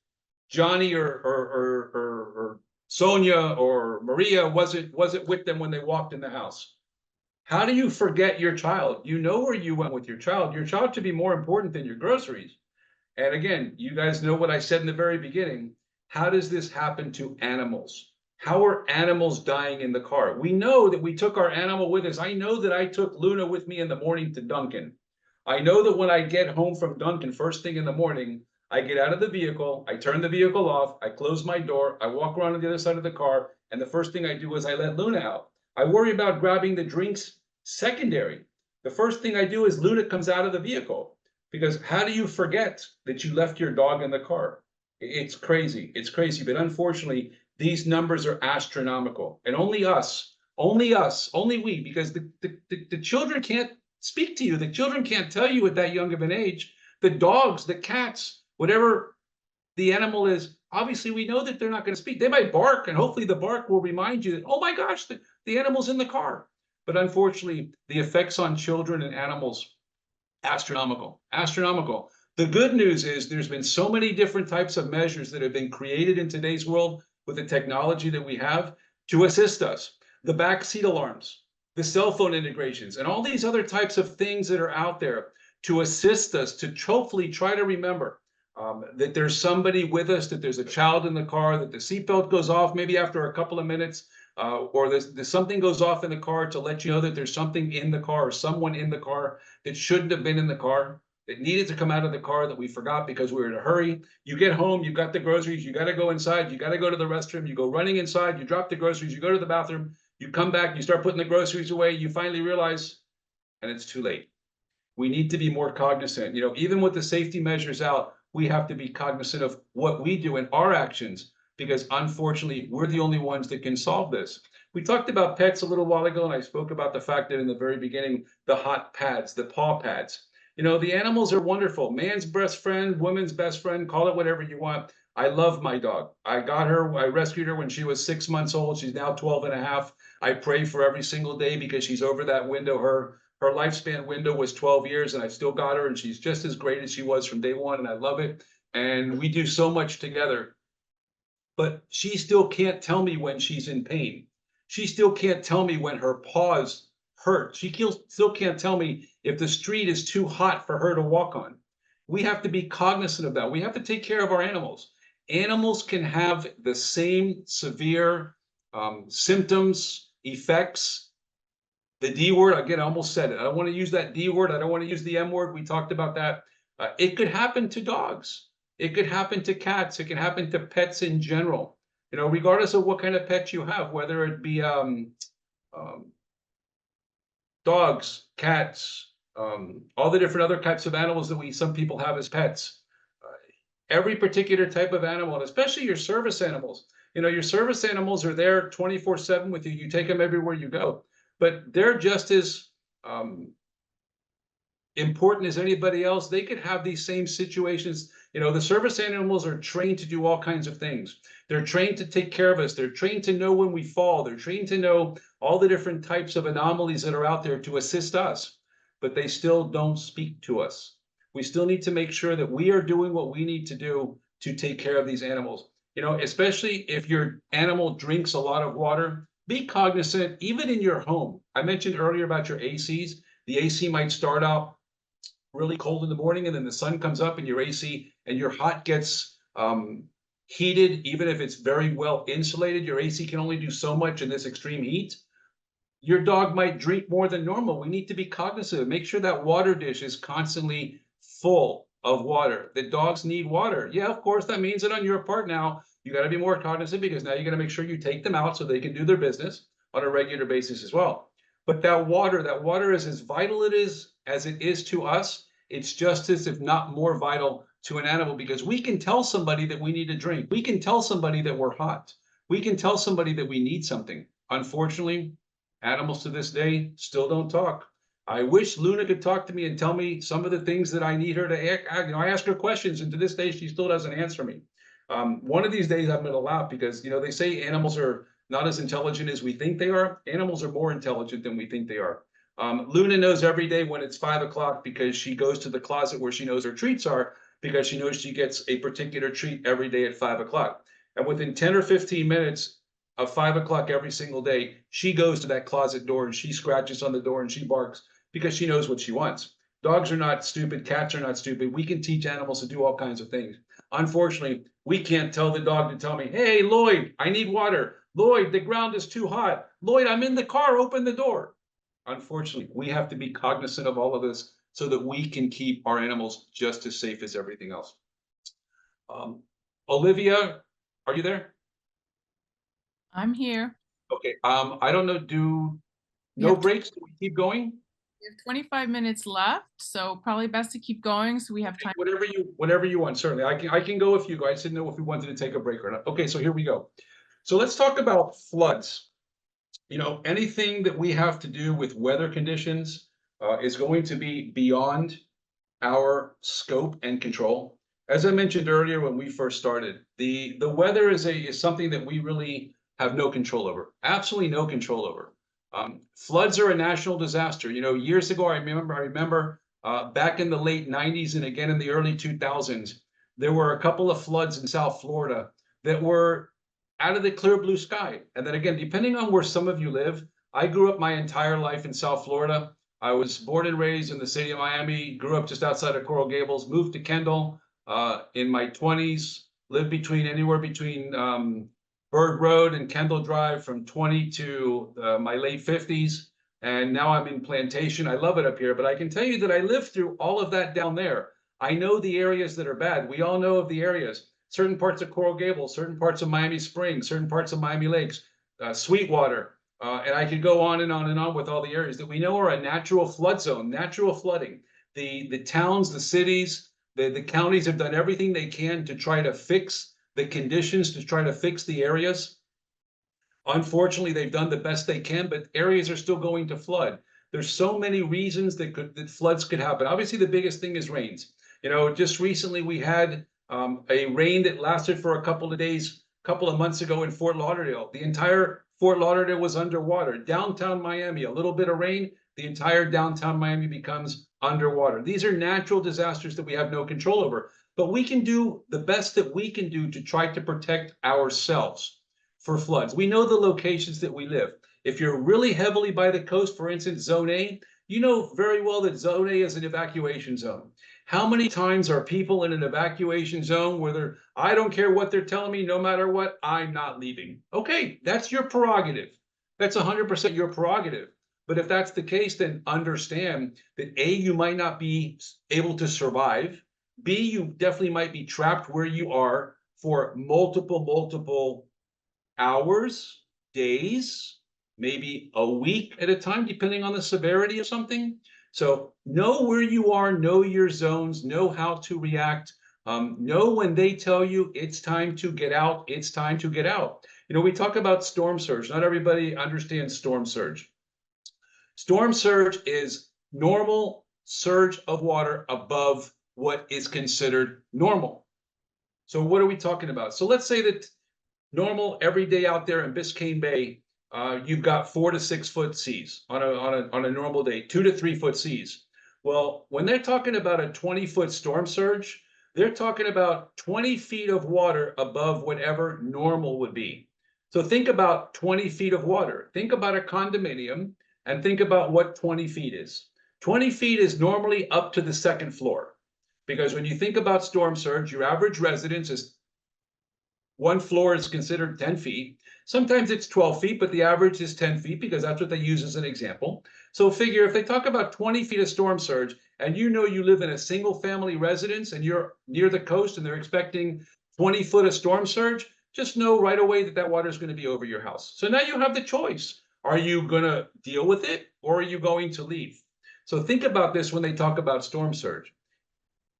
Johnny or Sonia or Maria wasn't with them when they walked in the house. How do you forget your child? You know where you went with your child. Your child should be more important than your groceries. And again, you guys know what I said in the very beginning. How does this happen to animals? How are animals dying in the car? We know that we took our animal with us. I know that I took Luna with me in the morning to Dunkin'. I know that when I get home from Dunkin' first thing in the morning, I get out of the vehicle, I turn the vehicle off, I close my door, I walk around to the other side of the car, and the first thing I do is I let Luna out. I worry about grabbing the drinks secondary. The first thing I do is Luna comes out of the vehicle. Because how do you forget that you left your dog in the car? It's crazy. It's crazy. But unfortunately, these numbers are astronomical. And only us, only we, because the children can't speak to you. The children can't tell you at that young of an age. The dogs, the cats, whatever the animal is, obviously we know that they're not going to speak. They might bark, and hopefully the bark will remind you that, oh my gosh, the animal's in the car. But unfortunately, the effects on children and animals, astronomical. The good news is there's been so many different types of measures that have been created in today's world with the technology that we have to assist us. The backseat alarms, the cell phone integrations, and all these other types of things that are out there to assist us to hopefully try to remember that there's somebody with us, that there's a child in the car, that the seatbelt goes off maybe after a couple of minutes, or something goes off in the car to let you know that there's something in the car or someone in the car that shouldn't have been in the car, that needed to come out of the car that we forgot because we were in a hurry. You get home, you've got the groceries, you got to go inside, you got to go to the restroom, you go running inside, you drop the groceries, you go to the bathroom, you come back, you start putting the groceries away, you finally realize, and it's too late. We need to be more cognizant. Even with the safety measures out, we have to be cognizant of what we do in our actions, because unfortunately, we're the only ones that can solve this. We talked about pets a little while ago, and I spoke about the fact that in the very beginning, the hot pads, the paw pads. The animals are wonderful. Man's best friend, woman's best friend, call it whatever you want. I love my dog. I rescued her when she was 6 months old. She's now 12 and a half. I pray for every single day because she's over that window. Her lifespan window was 12 years, and I still got her, and she's just as great as she was from day one, and I love it. And we do so much together. But she still can't tell me when she's in pain. She still can't tell me when her paws hurt. She still can't tell me if the street is too hot for her to walk on. We have to be cognizant of that. We have to take care of our animals. Animals can have the same severe symptoms, effects. The D word, again, I almost said it. I don't want to use that D word. I don't want to use the M word. We talked about that. It could happen to dogs. It could happen to cats. It can happen to pets in general. Regardless of what kind of pet you have, whether it be dogs, cats, all the different other types of animals that some people have as pets. Every particular type of animal, and especially your service animals. Your service animals are there 24/7 with you. You take them everywhere you go. But they're just as important as anybody else. They could have these same situations. The service animals are trained to do all kinds of things. They're trained to take care of us. They're trained to know when we fall. They're trained to know all the different types of anomalies that are out there to assist us. But they still don't speak to us. We still need to make sure that we are doing what we need to do to take care of these animals. Especially if your animal drinks a lot of water, be cognizant, even in your home. I mentioned earlier about your ACs. The AC might start out really cold in the morning, and then the sun comes up and your AC and your hot gets heated. Even if it's very well insulated, your AC can only do so much in this extreme heat. Your dog might drink more than normal. We need to be cognizant. Make sure that water dish is constantly full of water. The dogs need water. Yeah, of course, that means that on your part now, you got to be more cognizant, because now you got to make sure you take them out so they can do their business on a regular basis as well. But that water is as vital as it is to us. It's just as, if not more vital to an animal, because we can tell somebody that we need a drink. We can tell somebody that we're hot. We can tell somebody that we need something. Unfortunately, animals to this day still don't talk. I wish Luna could talk to me and tell me some of the things that I need her to. I ask her questions, and to this day, she still doesn't answer me. One of these days I'm going to laugh, because they say animals are not as intelligent as we think they are. Animals are more intelligent than we think they are. Luna knows every day when it's 5 o'clock, because she goes to the closet where she knows her treats are, because she knows she gets a particular treat every day at 5 o'clock. And within 10 or 15 minutes of 5 o'clock every single day, she goes to that closet door and she scratches on the door and she barks, because she knows what she wants. Dogs are not stupid. Cats are not stupid. We can teach animals to do all kinds of things. Unfortunately, we can't tell the dog to tell me, hey, Lloyd, I need water. Lloyd, the ground is too hot. Lloyd, I'm in the car. Open the door. Unfortunately, we have to be cognizant of all of this so that we can keep our animals just as safe as everything else. Olivia, are you there? I'm here. Okay. I don't know. No breaks? Do we keep going? We have 25 minutes left, so probably best to keep going so we have time. Whatever you want. Certainly, I can go if you go. I just didn't know if we wanted to take a break or not. Okay, so here we go. So let's talk about floods. Anything that we have to do with weather conditions is going to be beyond our scope and control. As I mentioned earlier when we first started, the weather is something that we really have no control over. Absolutely no control over. Floods are a national disaster. Years ago, I remember back in the late 90s and again in the early 2000s, there were a couple of floods in South Florida that were out of the clear blue sky. And then again, depending on where some of you live, I grew up my entire life in South Florida. I was born and raised in the city of Miami, grew up just outside of Coral Gables, moved to Kendall in my 20s, lived anywhere between Bird Road and Kendall Drive from 20 to my late 50s. And now I'm in Plantation. I love it up here, but I can tell you that I lived through all of that down there. I know the areas that are bad. We all know of the areas. Certain parts of Coral Gables, certain parts of Miami Springs, certain parts of Miami Lakes, Sweetwater, and I could go on and on and on with all the areas that we know are a natural flood zone, natural flooding. The towns, the cities, the counties have done everything they can to try to fix the conditions, to try to fix the areas. Unfortunately, they've done the best they can, but areas are still going to flood. There's so many reasons that floods could happen. Obviously, the biggest thing is rains. You know, just recently we had a rain that lasted for a couple of days, a couple of months ago in Fort Lauderdale. The entire Fort Lauderdale was underwater. Downtown Miami, a little bit of rain, the entire downtown Miami becomes underwater. These are natural disasters that we have no control over, but we can do the best that we can do to try to protect ourselves for floods. We know the locations that we live. If you're really heavily by the coast, for instance, Zone A, you know very well that Zone A is an evacuation zone. How many times are people in an evacuation zone where they're, I don't care what they're telling me, no matter what, I'm not leaving. Okay, that's your prerogative. That's 100% your prerogative. But if that's the case, then understand that A, you might not be able to survive. B, you definitely might be trapped where you are for multiple hours, days, maybe a week at a time, depending on the severity of something. So know where you are, know your zones, know how to react, know when they tell you it's time to get out, it's time to get out. You know, we talk about storm surge. Not everybody understands storm surge. Storm surge is normal surge of water above what is considered normal. So what are we talking about? So let's say that normal every day out there in Biscayne Bay, you've got 4 to 6 foot seas on a normal day, 2 to 3 foot seas. Well, when they're talking about a 20-foot storm surge, they're talking about 20 feet of water above whatever normal would be. So think about 20 feet of water. Think about a condominium and think about what 20 feet is. 20 feet is normally up to the second floor, because when you think about storm surge, your average residence is one floor is considered 10 feet. Sometimes it's 12 feet, but the average is 10 feet because that's what they use as an example. So figure if they talk about 20 feet of storm surge and you know you live in a single family residence and you're near the coast and they're expecting 20 foot of storm surge, just know right away that that water is going to be over your house. So now you have the choice. Are you going to deal with it or are you going to leave? So think about this when they talk about storm surge.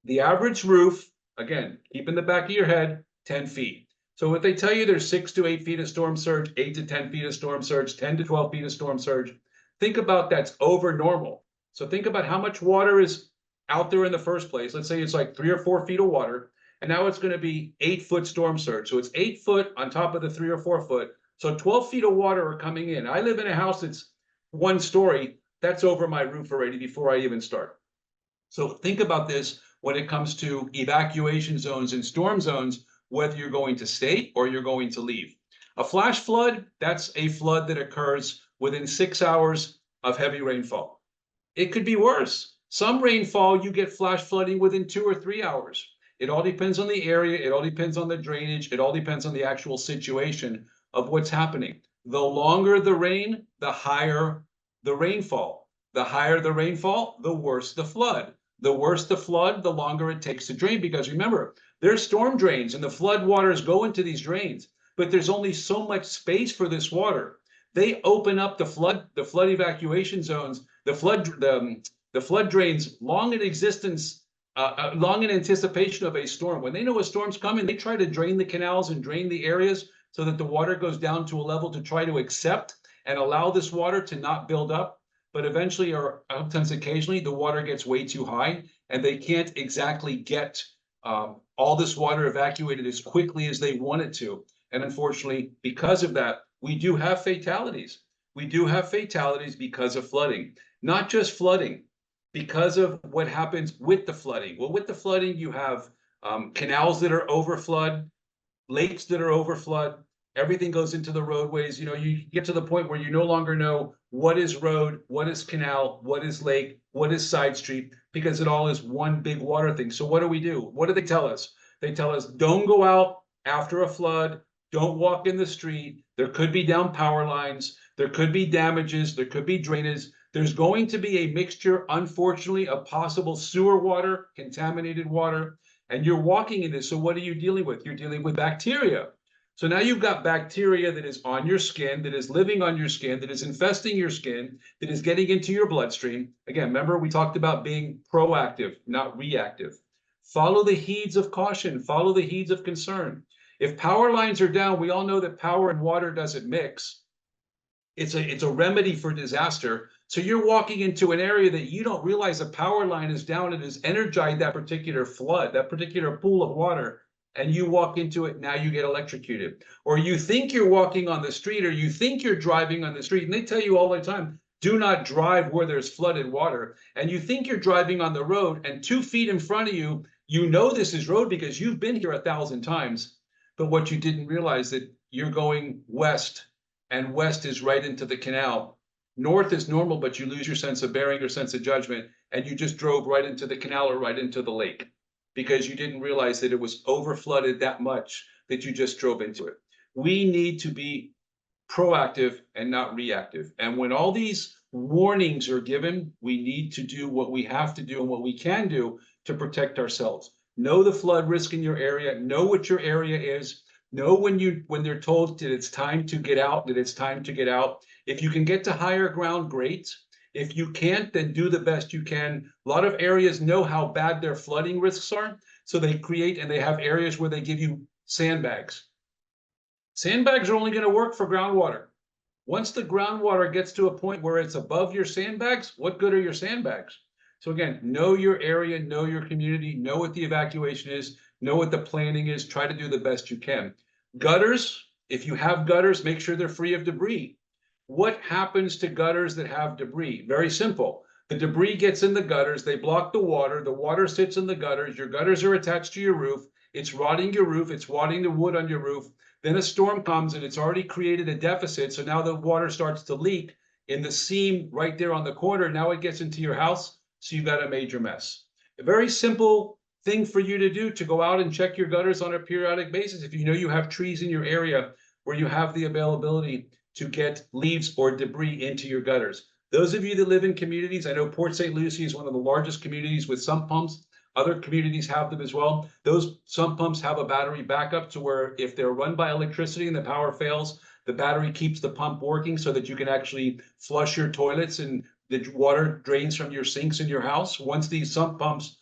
The average roof, again, keep in the back of your head, 10 feet. So if they tell you there's 6 to 8 feet of storm surge, 8 to 10 feet of storm surge, 10 to 12 feet of storm surge, think about that's over normal. So think about how much water is out there in the first place. Let's say it's like 3 or 4 feet of water, and now it's going to be 8-foot storm surge. So it's 8 foot on top of the 3 or 4 foot. So 12 feet of water are coming in. I live in a house that's 1 story. That's over my roof already before I even start. So think about this when it comes to evacuation zones and storm zones, whether you're going to stay or you're going to leave. A flash flood, that's a flood that occurs within 6 hours of heavy rainfall. It could be worse. Some rainfall, you get flash flooding within 2 or 3 hours. It all depends on the area. It all depends on the drainage. It all depends on the actual situation of what's happening. The longer the rain, the higher the rainfall. The higher the rainfall, the worse the flood. The worse the flood, the longer it takes to drain. Because remember, there's storm drains and the flood waters go into these drains, but there's only so much space for this water. They open up the flood evacuation zones, the flood drains long in existence, long in anticipation of a storm. When they know a storm's coming, they try to drain the canals and drain the areas so that the water goes down to a level to try to accept and allow this water to not build up. But eventually, or sometimes occasionally, the water gets way too high and they can't exactly get all this water evacuated as quickly as they want it to. And unfortunately, because of that, we do have fatalities. We do have fatalities because of flooding, not just flooding, because of what happens with the flooding. Well, with the flooding, you have canals that are overflood, lakes that are overflood. Everything goes into the roadways. You know, you get to the point where you no longer know what is road, what is canal, what is lake, what is side street, because it all is one big water thing. So what do we do? What do they tell us? They tell us, don't go out after a flood. Don't walk in the street. There could be down power lines. There could be damages. There could be drainage. There's going to be a mixture, unfortunately, of possible sewer water, contaminated water, and you're walking in this. So what are you dealing with? You're dealing with bacteria. So now you've got bacteria that is on your skin, that is living on your skin, that is infesting your skin, that is getting into your bloodstream. Again, remember we talked about being proactive, not reactive. Follow the heeds of caution, follow the heeds of concern. If power lines are down, we all know that power and water doesn't mix. It's a remedy for disaster. So you're walking into an area that you don't realize a power line is down and has energized that particular flood, that particular pool of water, and you walk into it, now you get electrocuted. Or you think you're walking on the street, or you think you're driving on the street, and they tell you all the time, do not drive where there's flooded water. And you think you're driving on the road, and 2 feet in front of you, you know this is road because you've been here 1,000 times. But what you didn't realize that you're going west, and west is right into the canal. North is normal, but you lose your sense of bearing or sense of judgment, and you just drove right into the canal or right into the lake because you didn't realize that it was overflooded that much that you just drove into it. We need to be proactive and not reactive. And when all these warnings are given, we need to do what we have to do and what we can do to protect ourselves. Know the flood risk in your area, know what your area is, know when they're told that it's time to get out, that it's time to get out. If you can get to higher ground, great. If you can't, then do the best you can. A lot of areas know how bad their flooding risks are, so they create and they have areas where they give you sandbags. Sandbags are only going to work for groundwater. Once the groundwater gets to a point where it's above your sandbags, what good are your sandbags? So again, know your area, know your community, know what the evacuation is, know what the planning is, try to do the best you can. Gutters, if you have gutters, make sure they're free of debris. What happens to gutters that have debris? Very simple. The debris gets in the gutters, they block the water sits in the gutters, your gutters are attached to your roof, it's rotting your roof, it's rotting the wood on your roof. Then a storm comes and it's already created a deficit, so now the water starts to leak in the seam right there on the corner. Now it gets into your house, so you've got a major mess. A very simple thing for you to do to go out and check your gutters on a periodic basis. If you know you have trees in your area where you have the availability to get leaves or debris into your gutters. Those of you that live in communities, I know Port St. Lucie is one of the largest communities with sump pumps. Other communities have them as well. Those sump pumps have a battery backup to where if they're run by electricity and the power fails, the battery keeps the pump working so that you can actually flush your toilets and the water drains from your sinks in your house. Once these sump pumps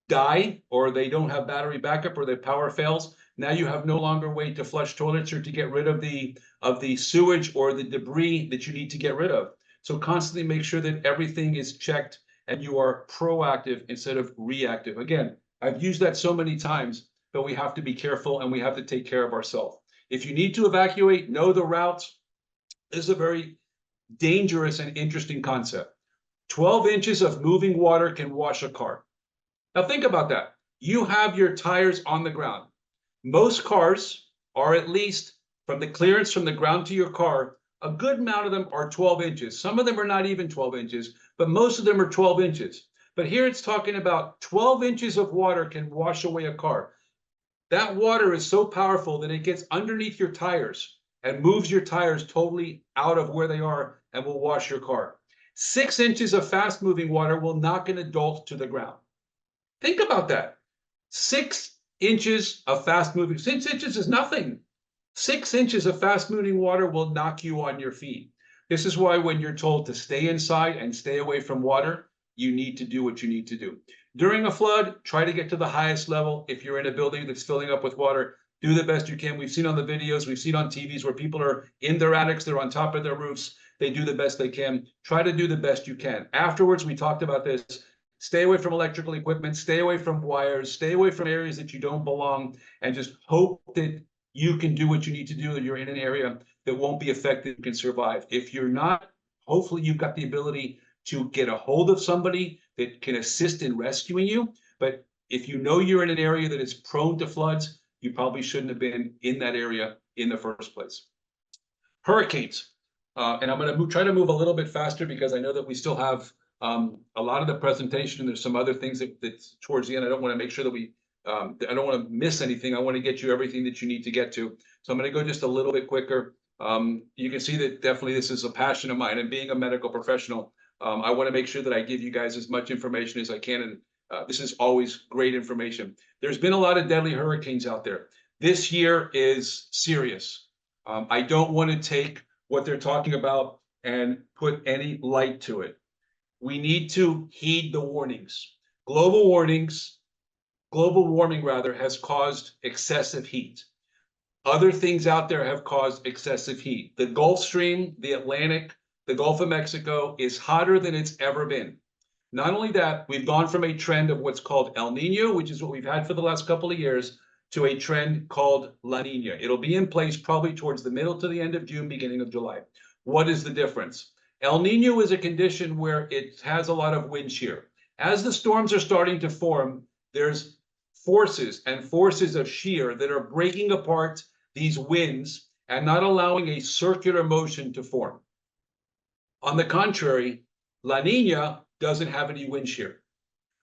die or they don't have battery backup or the power fails, now you have no longer a way to flush toilets or to get rid of the sewage or the debris that you need to get rid of. So constantly make sure that everything is checked and you are proactive instead of reactive. Again, I've used that so many times, but we have to be careful and we have to take care of ourselves. If you need to evacuate, know the routes. This is a very dangerous and interesting concept. 12 inches of moving water can wash a car. Now think about that. You have your tires on the ground. Most cars are at least from the clearance from the ground to your car, a good amount of them are 12 inches. Some of them are not even 12 inches, but most of them are 12 inches. But here it's talking about 12 inches of water can wash away a car. That water is so powerful that it gets underneath your tires and moves your tires totally out of where they are and will wash your car. 6 inches of fast moving water will knock an adult to the ground. Think about that. 6 inches of fast moving, 6 inches is nothing. 6 inches of fast moving water will knock you on your feet. This is why when you're told to stay inside and stay away from water, you need to do what you need to do. During a flood, try to get to the highest level. If you're in a building that's filling up with water, do the best you can. We've seen on the videos, we've seen on TVs where people are in their attics, they're on top of their roofs, they do the best they can. Try to do the best you can. Afterwards, we talked about this. Stay away from electrical equipment, stay away from wires, stay away from areas that you don't belong, and just hope that you can do what you need to do, that you're in an area that won't be affected and can survive. If you're not, hopefully you've got the ability to get a hold of somebody that can assist in rescuing you. But if you know you're in an area that is prone to floods, you probably shouldn't have been in that area in the first place. Hurricanes. And I'm going to try to move a little bit faster because I know that we still have a lot of the presentation and there's some other things that's towards the end. I don't want to make sure that we I don't want to miss anything. I want to get you everything that you need to get to. So I'm going to go just a little bit quicker. You can see that definitely this is a passion of mine, and being a medical professional, I want to make sure that I give you guys as much information as I can. And this is always great information. There's been a lot of deadly hurricanes out there. This year is serious. I don't want to take what they're talking about and put any light to it. We need to heed the warnings. Global warming rather, has caused excessive heat. Other things out there have caused excessive heat. The Gulf Stream, the Atlantic, the Gulf of Mexico is hotter than it's ever been. Not only that, we've gone from a trend of what's called El Nino, which is what we've had for the last couple of years, to a trend called La Nina. It'll be in place probably towards the middle to the end of June, beginning of July. What is the difference? El Nino is a condition where it has a lot of wind shear. As the storms are starting to form, there's forces and forces of shear that are breaking apart these winds and not allowing a circular motion to form. On the contrary, La Nina doesn't have any wind shear.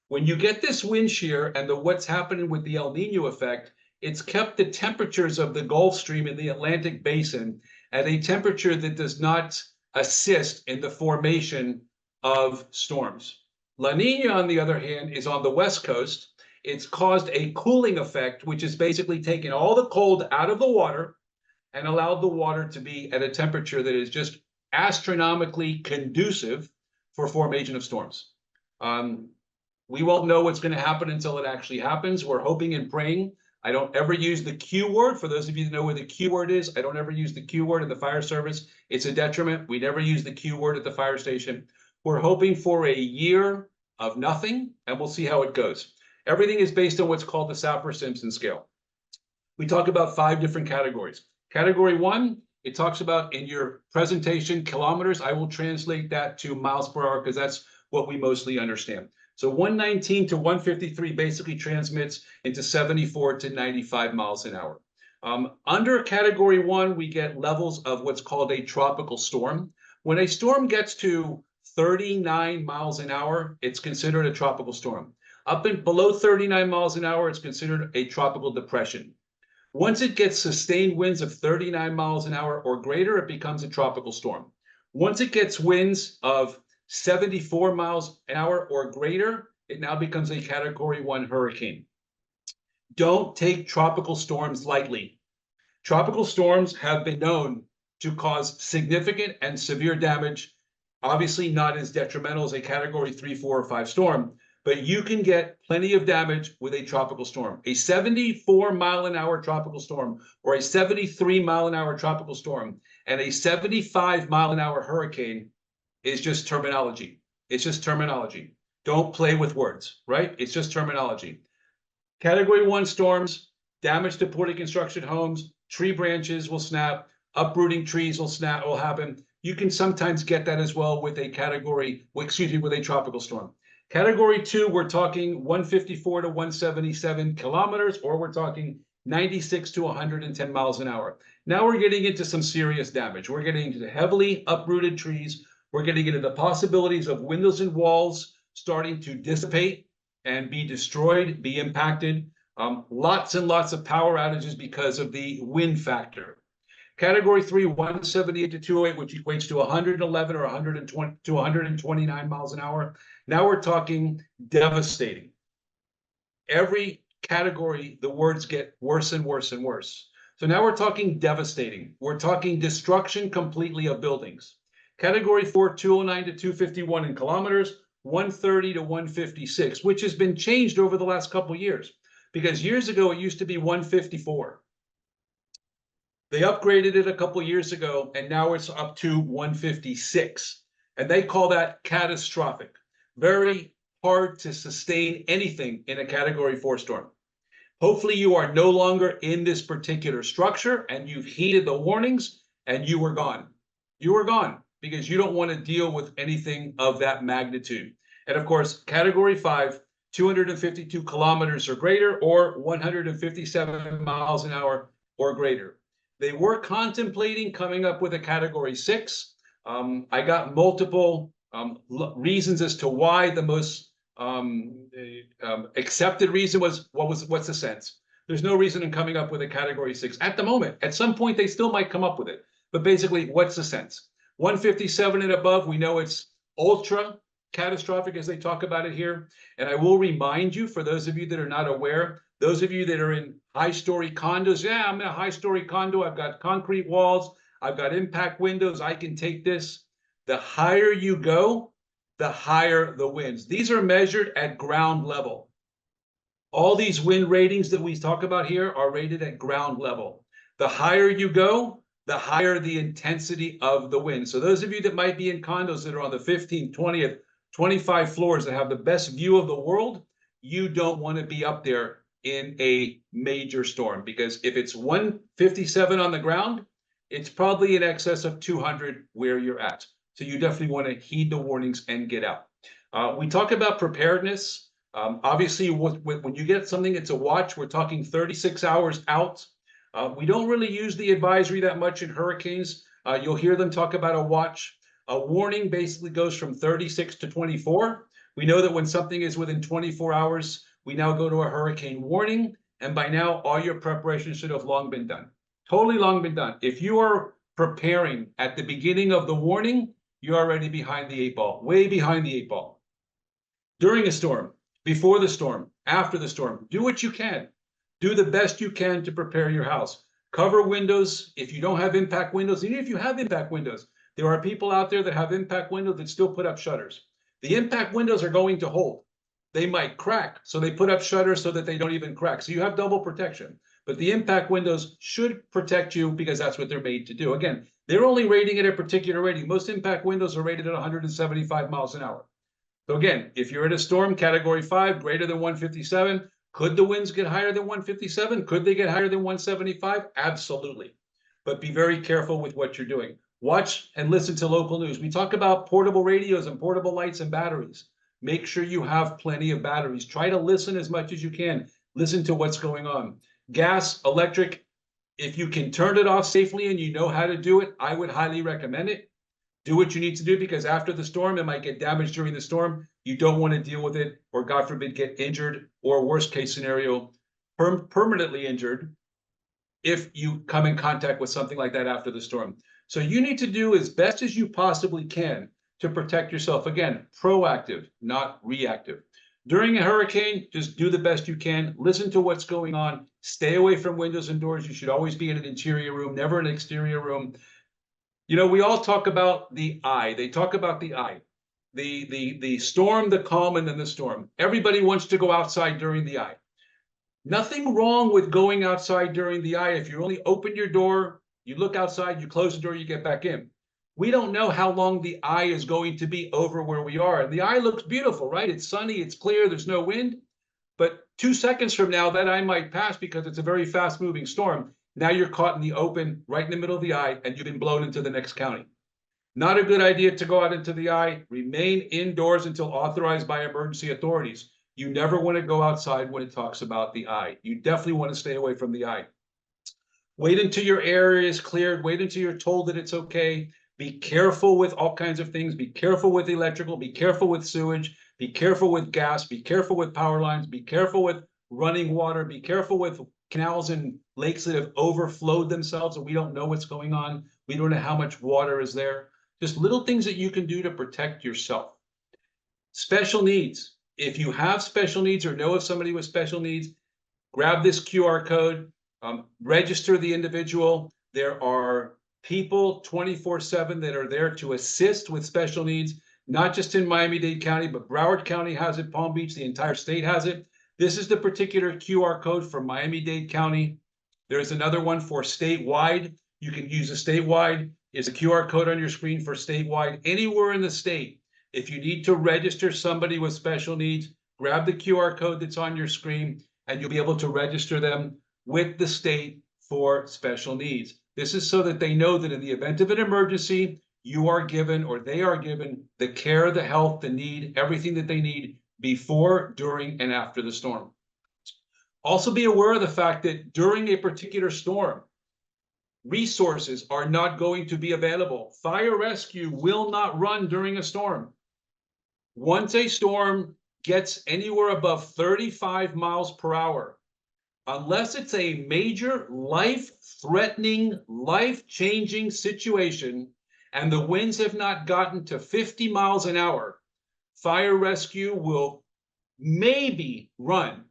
When you get this wind shear and what's happening with the El Nino effect, it's kept the temperatures of the Gulf Stream and the Atlantic Basin at a temperature that does not assist in the formation of storms. La Nina, on the other hand, is on the West Coast. It's caused a cooling effect, which is basically taking all the cold out of the water and allowed the water to be at a temperature that is just astronomically conducive for formation of storms. We won't know what's going to happen until it actually happens. We're hoping and praying. I don't ever use the Q word. For those of you that know where the Q word is, I don't ever use the Q word in the fire service. It's a detriment. We never use the Q word at the fire station. We're hoping for a year of nothing, and we'll see how it goes. Everything is based on what's called the Saffir-Simpson scale. We talk about 5 different categories. Category 1, it talks about in your presentation kilometers. I will translate that to miles per hour because that's what we mostly understand. So 119 to 153 basically transmits into 74 to 95 miles an hour. Under category 1, we get levels of what's called a tropical storm. When a storm gets to 39 miles an hour, it's considered a tropical storm. Up and below 39 miles an hour, it's considered a tropical depression. Once it gets sustained winds of 39 miles an hour or greater, it becomes a tropical storm. Once it gets winds of 74 miles an hour or greater, it now becomes a category 1 hurricane. Don't take tropical storms lightly. Tropical storms have been known to cause significant and severe damage, obviously not as detrimental as a category 3, 4, or 5 storm, but you can get plenty of damage with a tropical storm. A 74 mile an hour tropical storm or a 73 mile an hour tropical storm and a 75 mile an hour hurricane is just terminology. It's just terminology. Don't play with words, right? It's just terminology. Category 1 storms, damage to poorly constructed homes, tree branches will snap, uprooting trees will happen. You can sometimes get that as well with a with a tropical storm. Category 2, we're talking 154 to 177 kilometers, or we're talking 96 to 110 miles an hour. Now we're getting into some serious damage. We're getting into heavily uprooted trees. We're getting into the possibilities of windows and walls starting to dissipate and be destroyed, be impacted. Lots and lots of power outages because of the wind factor. Category 3, 178 to 208, which equates to 111 or 120 to 129 miles an hour. Now we're talking devastating. Every category, the words get worse and worse and worse. So now we're talking devastating. We're talking destruction completely of buildings. Category 4, 209 to 251 in kilometers, 130 to 156, which has been changed over the last couple of years. Because years ago, it used to be 154. They upgraded it a couple of years ago, and now it's up to 156. And they call that catastrophic. Very hard to sustain anything in a Category 4 storm. Hopefully, you are no longer in this particular structure, and you've heeded the warnings, and you were gone. You were gone, because you don't want to deal with anything of that magnitude. And of course, Category 5, 252 kilometers or greater, or 157 miles an hour or greater. They were contemplating coming up with a Category 6. I got multiple reasons as to why the most Accepted reason was, what's the sense? There's no reason in coming up with a category 6 at the moment. At some point, they still might come up with it. But basically, what's the sense? 157 and above, we know it's ultra catastrophic as they talk about it here. And I will remind you, for those of you that are not aware, those of you that are in high-story condos, yeah, I'm in a high-story condo. I've got concrete walls. I've got impact windows. I can take this. The higher you go, the higher the winds. These are measured at ground level. All these wind ratings that we talk about here are rated at ground level. The higher you go, the higher the intensity of the wind. So those of you that might be in condos that are on the 15th, 20th, 25 floors that have the best view of the world, you don't want to be up there in a major storm, because if it's 157 on the ground, it's probably in excess of 200 where you're at. So you definitely want to heed the warnings and get out. We talk about preparedness. Obviously, when you get something that's a watch, we're talking 36 hours out. We don't really use the advisory that much in hurricanes. You'll hear them talk about a watch. A warning basically goes from 36 to 24. We know that when something is within 24 hours, we now go to a hurricane warning. And by now, all your preparations should have long been done. Totally long been done. If you are preparing at the beginning of the warning, you're already behind the 8 ball, way behind the 8 ball. During a storm, before the storm, after the storm, do what you can. Do the best you can to prepare your house. Cover windows. If you don't have impact windows, even if you have impact windows, there are people out there that have impact windows that still put up shutters. The impact windows are going to hold. They might crack, so they put up shutters so that they don't even crack. So you have double protection. But the impact windows should protect you because that's what they're made to do. Again, they're only rating at a particular rating. Most impact windows are rated at 175 miles an hour. So again, if you're in a storm category 5, greater than 157, could the winds get higher than 157? Could they get higher than 175? Absolutely. But be very careful with what you're doing. Watch and listen to local news. We talk about portable radios and portable lights and batteries. Make sure you have plenty of batteries. Try to listen as much as you can. Listen to what's going on. Gas, electric, if you can turn it off safely and you know how to do it, I would highly recommend it. Do what you need to do, because after the storm, it might get damaged during the storm. You don't want to deal with it, or God forbid, get injured, or worst case scenario, permanently injured if you come in contact with something like that after the storm. So you need to do as best as you possibly can to protect yourself. Again, proactive, not reactive. During a hurricane, just do the best you can. Listen to what's going on. Stay away from windows and doors. You should always be in an interior room, never an exterior room. You know, we all talk about the eye. They talk about the eye. The storm, the calm, and then the storm. Everybody wants to go outside during the eye. Nothing wrong with going outside during the eye. If you only open your door, you look outside, you close the door, you get back in. We don't know how long the eye is going to be over where we are. And the eye looks beautiful, right? It's sunny, it's clear, there's no wind. But 2 seconds from now, that eye might pass because it's a very fast-moving storm. Now you're caught in the open, right in the middle of the eye, and you've been blown into the next county. Not a good idea to go out into the eye. Remain indoors until authorized by emergency authorities. You never want to go outside when it talks about the eye. You definitely want to stay away from the eye. Wait until your area is cleared. Wait until you're told that it's okay. Be careful with all kinds of things. Be careful with electrical. Be careful with sewage. Be careful with gas. Be careful with power lines. Be careful with running water. Be careful with canals and lakes that have overflowed themselves and we don't know what's going on. We don't know how much water is there. Just little things that you can do to protect yourself. Special needs. If you have special needs or know of somebody with special needs, grab this QR code, register the individual. There are people 24/7 that are there to assist with special needs, not just in Miami-Dade County, but Broward County has it, Palm Beach, the entire state has it. This is the particular QR code for Miami-Dade County. There's another one for statewide. You can use a statewide. Is a QR code on your screen for statewide. Anywhere in the state, if you need to register somebody with special needs, grab the QR code that's on your screen and you'll be able to register them with the state for special needs. This is so that they know that in the event of an emergency, you are given, or they are given, the care, the health, the need, everything that they need before, during, and after the storm. Also be aware of the fact that during a particular storm, resources are not going to be available. Fire rescue will not run during a storm. Once a storm gets anywhere above 35 miles per hour, unless it's a major life-threatening, life-changing situation, and the winds have not gotten to 50 miles an hour, fire rescue will maybe run.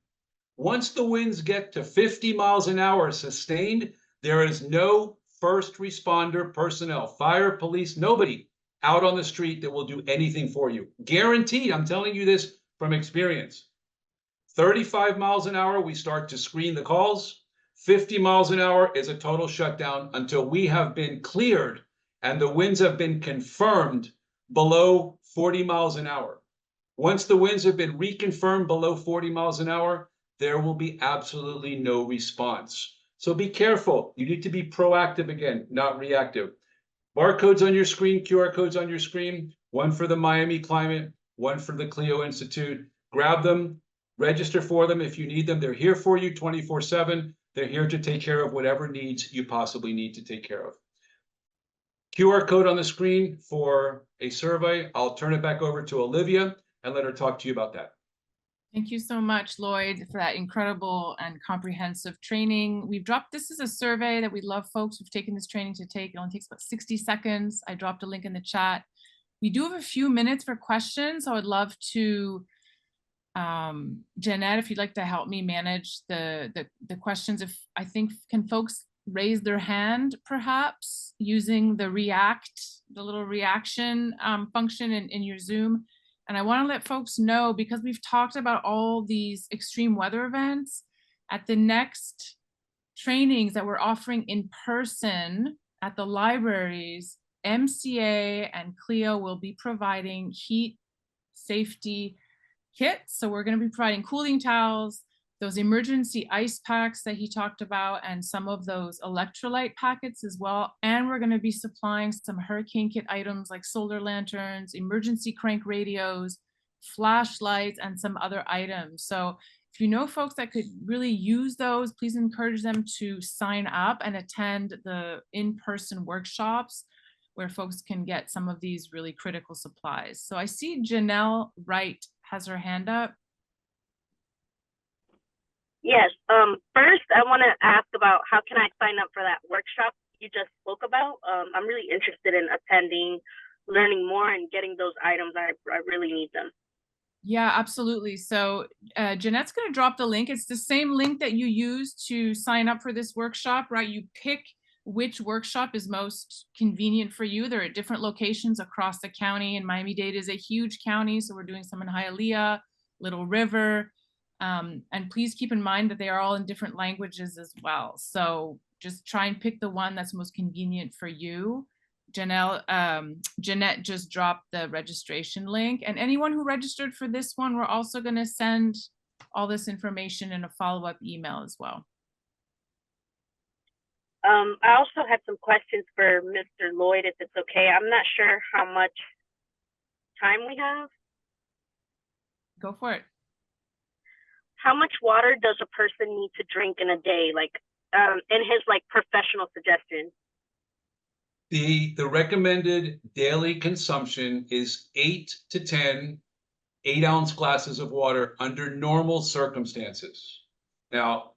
Once the winds get to 50 miles an hour sustained, there is no first responder personnel, fire, police, nobody out on the street that will do anything for you. Guaranteed, I'm telling you this from experience. 35 miles an hour, we start to screen the calls. 50 miles an hour is a total shutdown until we have been cleared and the winds have been confirmed below 40 miles an hour. Once the winds have been reconfirmed below 40 miles an hour, there will be absolutely no response. So be careful. You need to be proactive again, not reactive. Barcodes on your screen, QR codes on your screen, one for the Miami Climate, one for the CLEO Institute. Grab them, register for them if you need them. They're here for you 24/7. They're here to take care of whatever needs you possibly need to take care of. QR code on the screen for a survey. I'll turn it back over to Olivia and let her talk to you about that. Thank you so much, Lloyd, for that incredible and comprehensive training. This is a survey that we'd love folks who've taken this training to take. It only takes about 60 seconds. I dropped a link in the chat. We do have a few minutes for questions. I would love to, Jeanette, if you'd like to help me manage the questions. Can folks raise their hand perhaps using the little reaction function in your Zoom? And I want to let folks know, because we've talked about all these extreme weather events, at the next trainings that we're offering in person at the libraries, MCA and CLEO will be providing heat safety kits. So we're going to be providing cooling towels, those emergency ice packs that he talked about, and some of those electrolyte packets as well. And we're going to be supplying some hurricane kit items like solar lanterns, emergency crank radios, flashlights, and some other items. So if you know folks that could really use those, please encourage them to sign up and attend the in-person workshops where folks can get some of these really critical supplies. So I see Janelle Wright has her hand up. Yes. First, I want to ask about how can I sign up for that workshop you just spoke about? I'm really interested in attending, learning more, and getting those items. I really need them. Yeah, absolutely. So Jeanette's going to drop the link. It's the same link that you use to sign up for this workshop, right? You pick which workshop is most convenient for you. There are different locations across the county, and Miami-Dade is a huge county. So we're doing some in Hialeah, Little River. And please keep in mind that they are all in different languages as well. So just try and pick the one that's most convenient for you. Jeanette just dropped the registration link, and anyone who registered for this one, we're also going to send all this information in a follow-up email as well. I also had some questions for Mr. Lloyd, if it's okay. I'm not sure how much time we have. Go for it. How much water does a person need to drink in a day? Like, in his professional suggestion. The recommended daily consumption is 8 to 10 8-ounce glasses of water under normal circumstances. Now,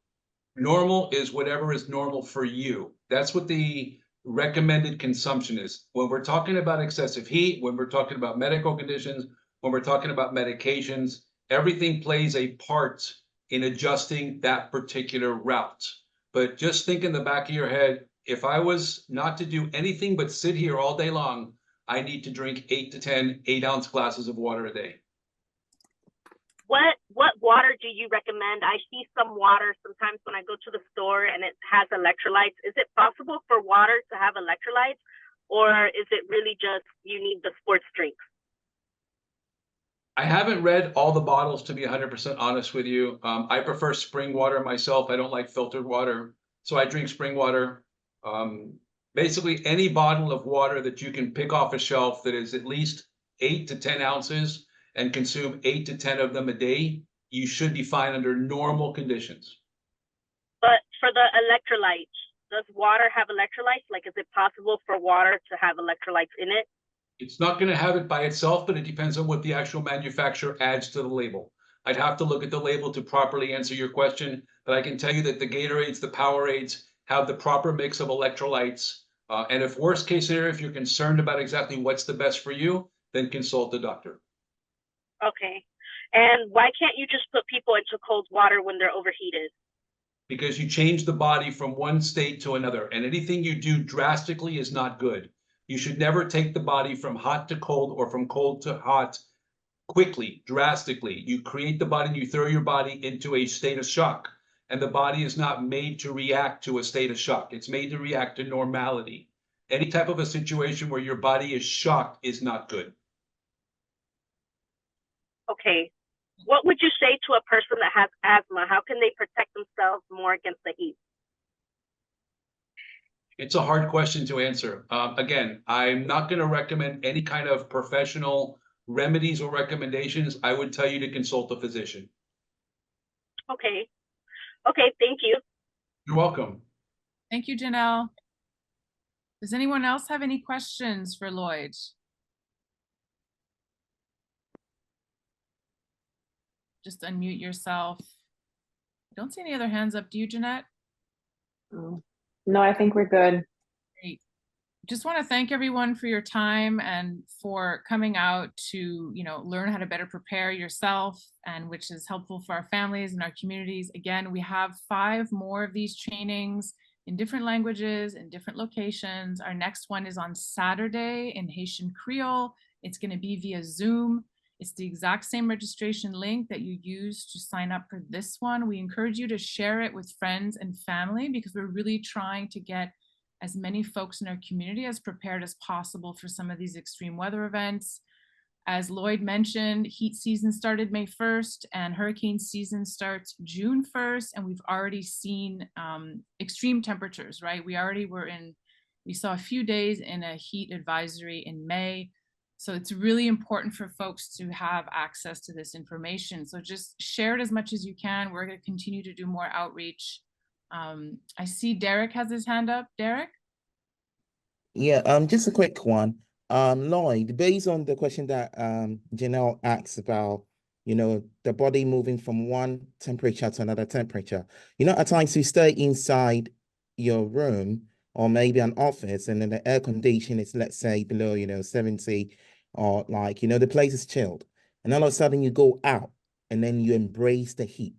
normal is whatever is normal for you. That's what the recommended consumption is. When we're talking about excessive heat, when we're talking about medical conditions, when we're talking about medications, everything plays a part in adjusting that particular route. But just think in the back of your head, if I was not to do anything but sit here all day long, I need to drink 8 to 10 8-ounce glasses of water a day. What water do you recommend? I see some water sometimes when I go to the store and it has electrolytes. Is it possible for water to have electrolytes, or is it really just you need the sports drinks? I haven't read all the bottles, to be 100% honest with you. I prefer spring water myself. I don't like filtered water, so I drink spring water. Basically, any bottle of water that you can pick off a shelf that is at least 8 to 10 ounces and consume 8 to 10 of them a day, you should be fine under normal conditions. But for the electrolytes, does water have electrolytes? Like, is it possible for water to have electrolytes in it? It's not going to have it by itself, but it depends on what the actual manufacturer adds to the label. I'd have to look at the label to properly answer your question, but I can tell you that the Gatorades, the Powerades have the proper mix of electrolytes. And if worst case scenario, if you're concerned about exactly what's the best for you, then consult the doctor. Okay. And why can't you just put people into cold water when they're overheated? Because you change the body from one state to another, and anything you do drastically is not good. You should never take the body from hot to cold or from cold to hot quickly, drastically. You create the body, you throw your body into a state of shock, and the body is not made to react to a state of shock. It's made to react to normality. Any type of a situation where your body is shocked is not good. Okay. What would you say to a person that has asthma? How can they protect themselves more against the heat? It's a hard question to answer. Again, I'm not going to recommend any kind of professional remedies or recommendations. I would tell you to consult a physician. Okay. Okay, thank you. You're welcome. Thank you, Janelle. Does anyone else have any questions for Lloyd? Just unmute yourself. I don't see any other hands up. Do you, Jeanette? No, I think we're good. Great. Just want to thank everyone for your time and for coming out to, learn how to better prepare yourself, and which is helpful for our families and our communities. Again, we have 5 more of these trainings in different languages, in different locations. Our next one is on Saturday in Haitian Creole. It's going to be via Zoom. It's the exact same registration link that you used to sign up for this one. We encourage you to share it with friends and family, because we're really trying to get as many folks in our community as prepared as possible for some of these extreme weather events. As Lloyd mentioned, heat season started May 1st and hurricane season starts June 1st. And we've already seen extreme temperatures, right? We saw a few days in a heat advisory in May. So it's really important for folks to have access to this information. So just share it as much as you can. We're going to continue to do more outreach. I see Derek has his hand up. Derek? Yeah, just a quick one. Lloyd, based on the question that Janelle asked about, the body moving from one temperature to another temperature, at times you stay inside your room or maybe an office, and then the air condition is, let's say, below, 70, or the place is chilled. And all of a sudden you go out and then you embrace the heat.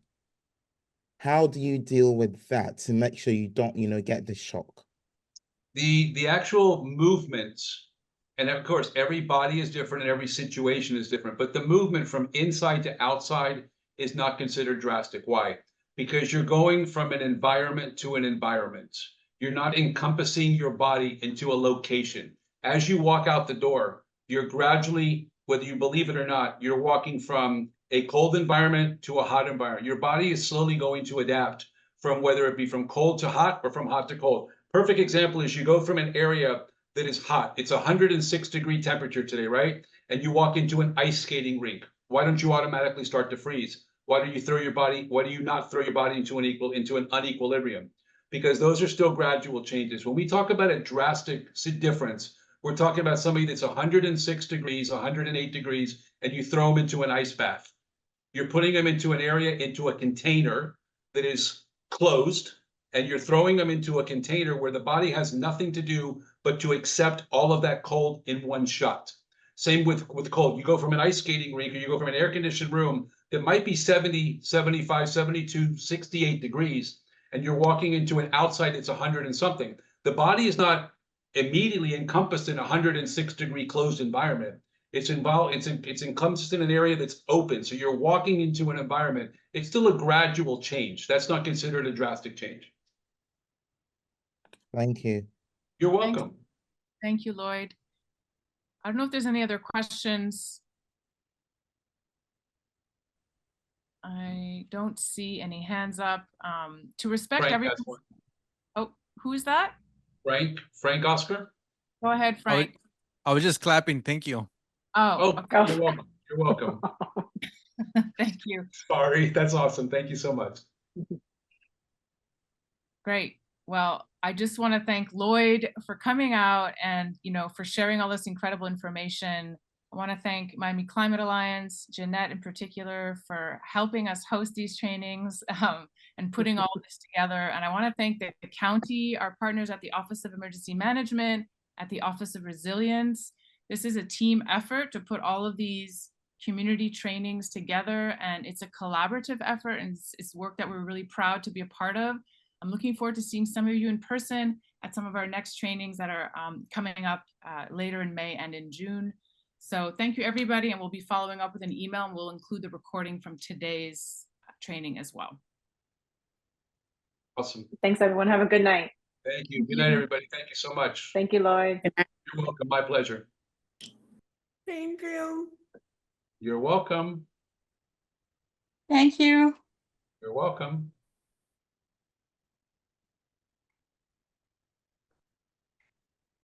How do you deal with that to make sure you don't, get the shock? The actual movement, and of course, every body is different and every situation is different, but the movement from inside to outside is not considered drastic. Why? Because you're going from an environment to an environment. You're not encompassing your body into a location. As you walk out the door, you're gradually, whether you believe it or not, you're walking from a cold environment to a hot environment. Your body is slowly going to adapt from whether it be from cold to hot or from hot to cold. Perfect example is you go from an area that is hot. It's 106-degree temperature today, right? And you walk into an ice skating rink. Why don't you automatically start to freeze? Why do you not throw your body into an unequilibrium? Because those are still gradual changes. When we talk about a drastic difference, we're talking about somebody that's 106 degrees, 108 degrees, and you throw them into an ice bath. You're putting them into an area, into a container that is closed, and you're throwing them into a container where the body has nothing to do but to accept all of that cold in one shot. Same with cold. You go from an ice skating rink, or you go from an air-conditioned room that might be 70, 75, 72, 68 degrees, and you're walking into an outside that's 100 and something. The body is not immediately encompassed in a 106-degree closed environment. It's encompassed in an area that's open. So you're walking into an environment. It's still a gradual change. That's not considered a drastic change. Thank you. You're welcome. Thank you, Lloyd. I don't know if there's any other questions. I don't see any hands up. To respect everyone. Oh, who is that? Frank Oscar. Go ahead, Frank. I was just clapping. Thank you. Oh, okay. You're welcome. You're welcome. Thank you. Sorry, that's awesome. Thank you so much. Great. Well, I just want to thank Lloyd for coming out and, for sharing all this incredible information. I want to thank Miami Climate Alliance, Jeanette in particular, for helping us host these trainings and putting all of this together. And I want to thank the county, our partners at the Office of Emergency Management, at the Office of Resilience. This is a team effort to put all of these community trainings together, and it's a collaborative effort, and it's work that we're really proud to be a part of. I'm looking forward to seeing some of you in person at some of our next trainings that are coming up later in May and in June. So thank you, everybody, and we'll be following up with an email, and we'll include the recording from today's training as well. Awesome. Thanks, everyone. Have a good night. Thank you. Good night, everybody. Thank you so much. Thank you, Lloyd. You're welcome. My pleasure. Thank you. You're welcome. Thank you. You're welcome.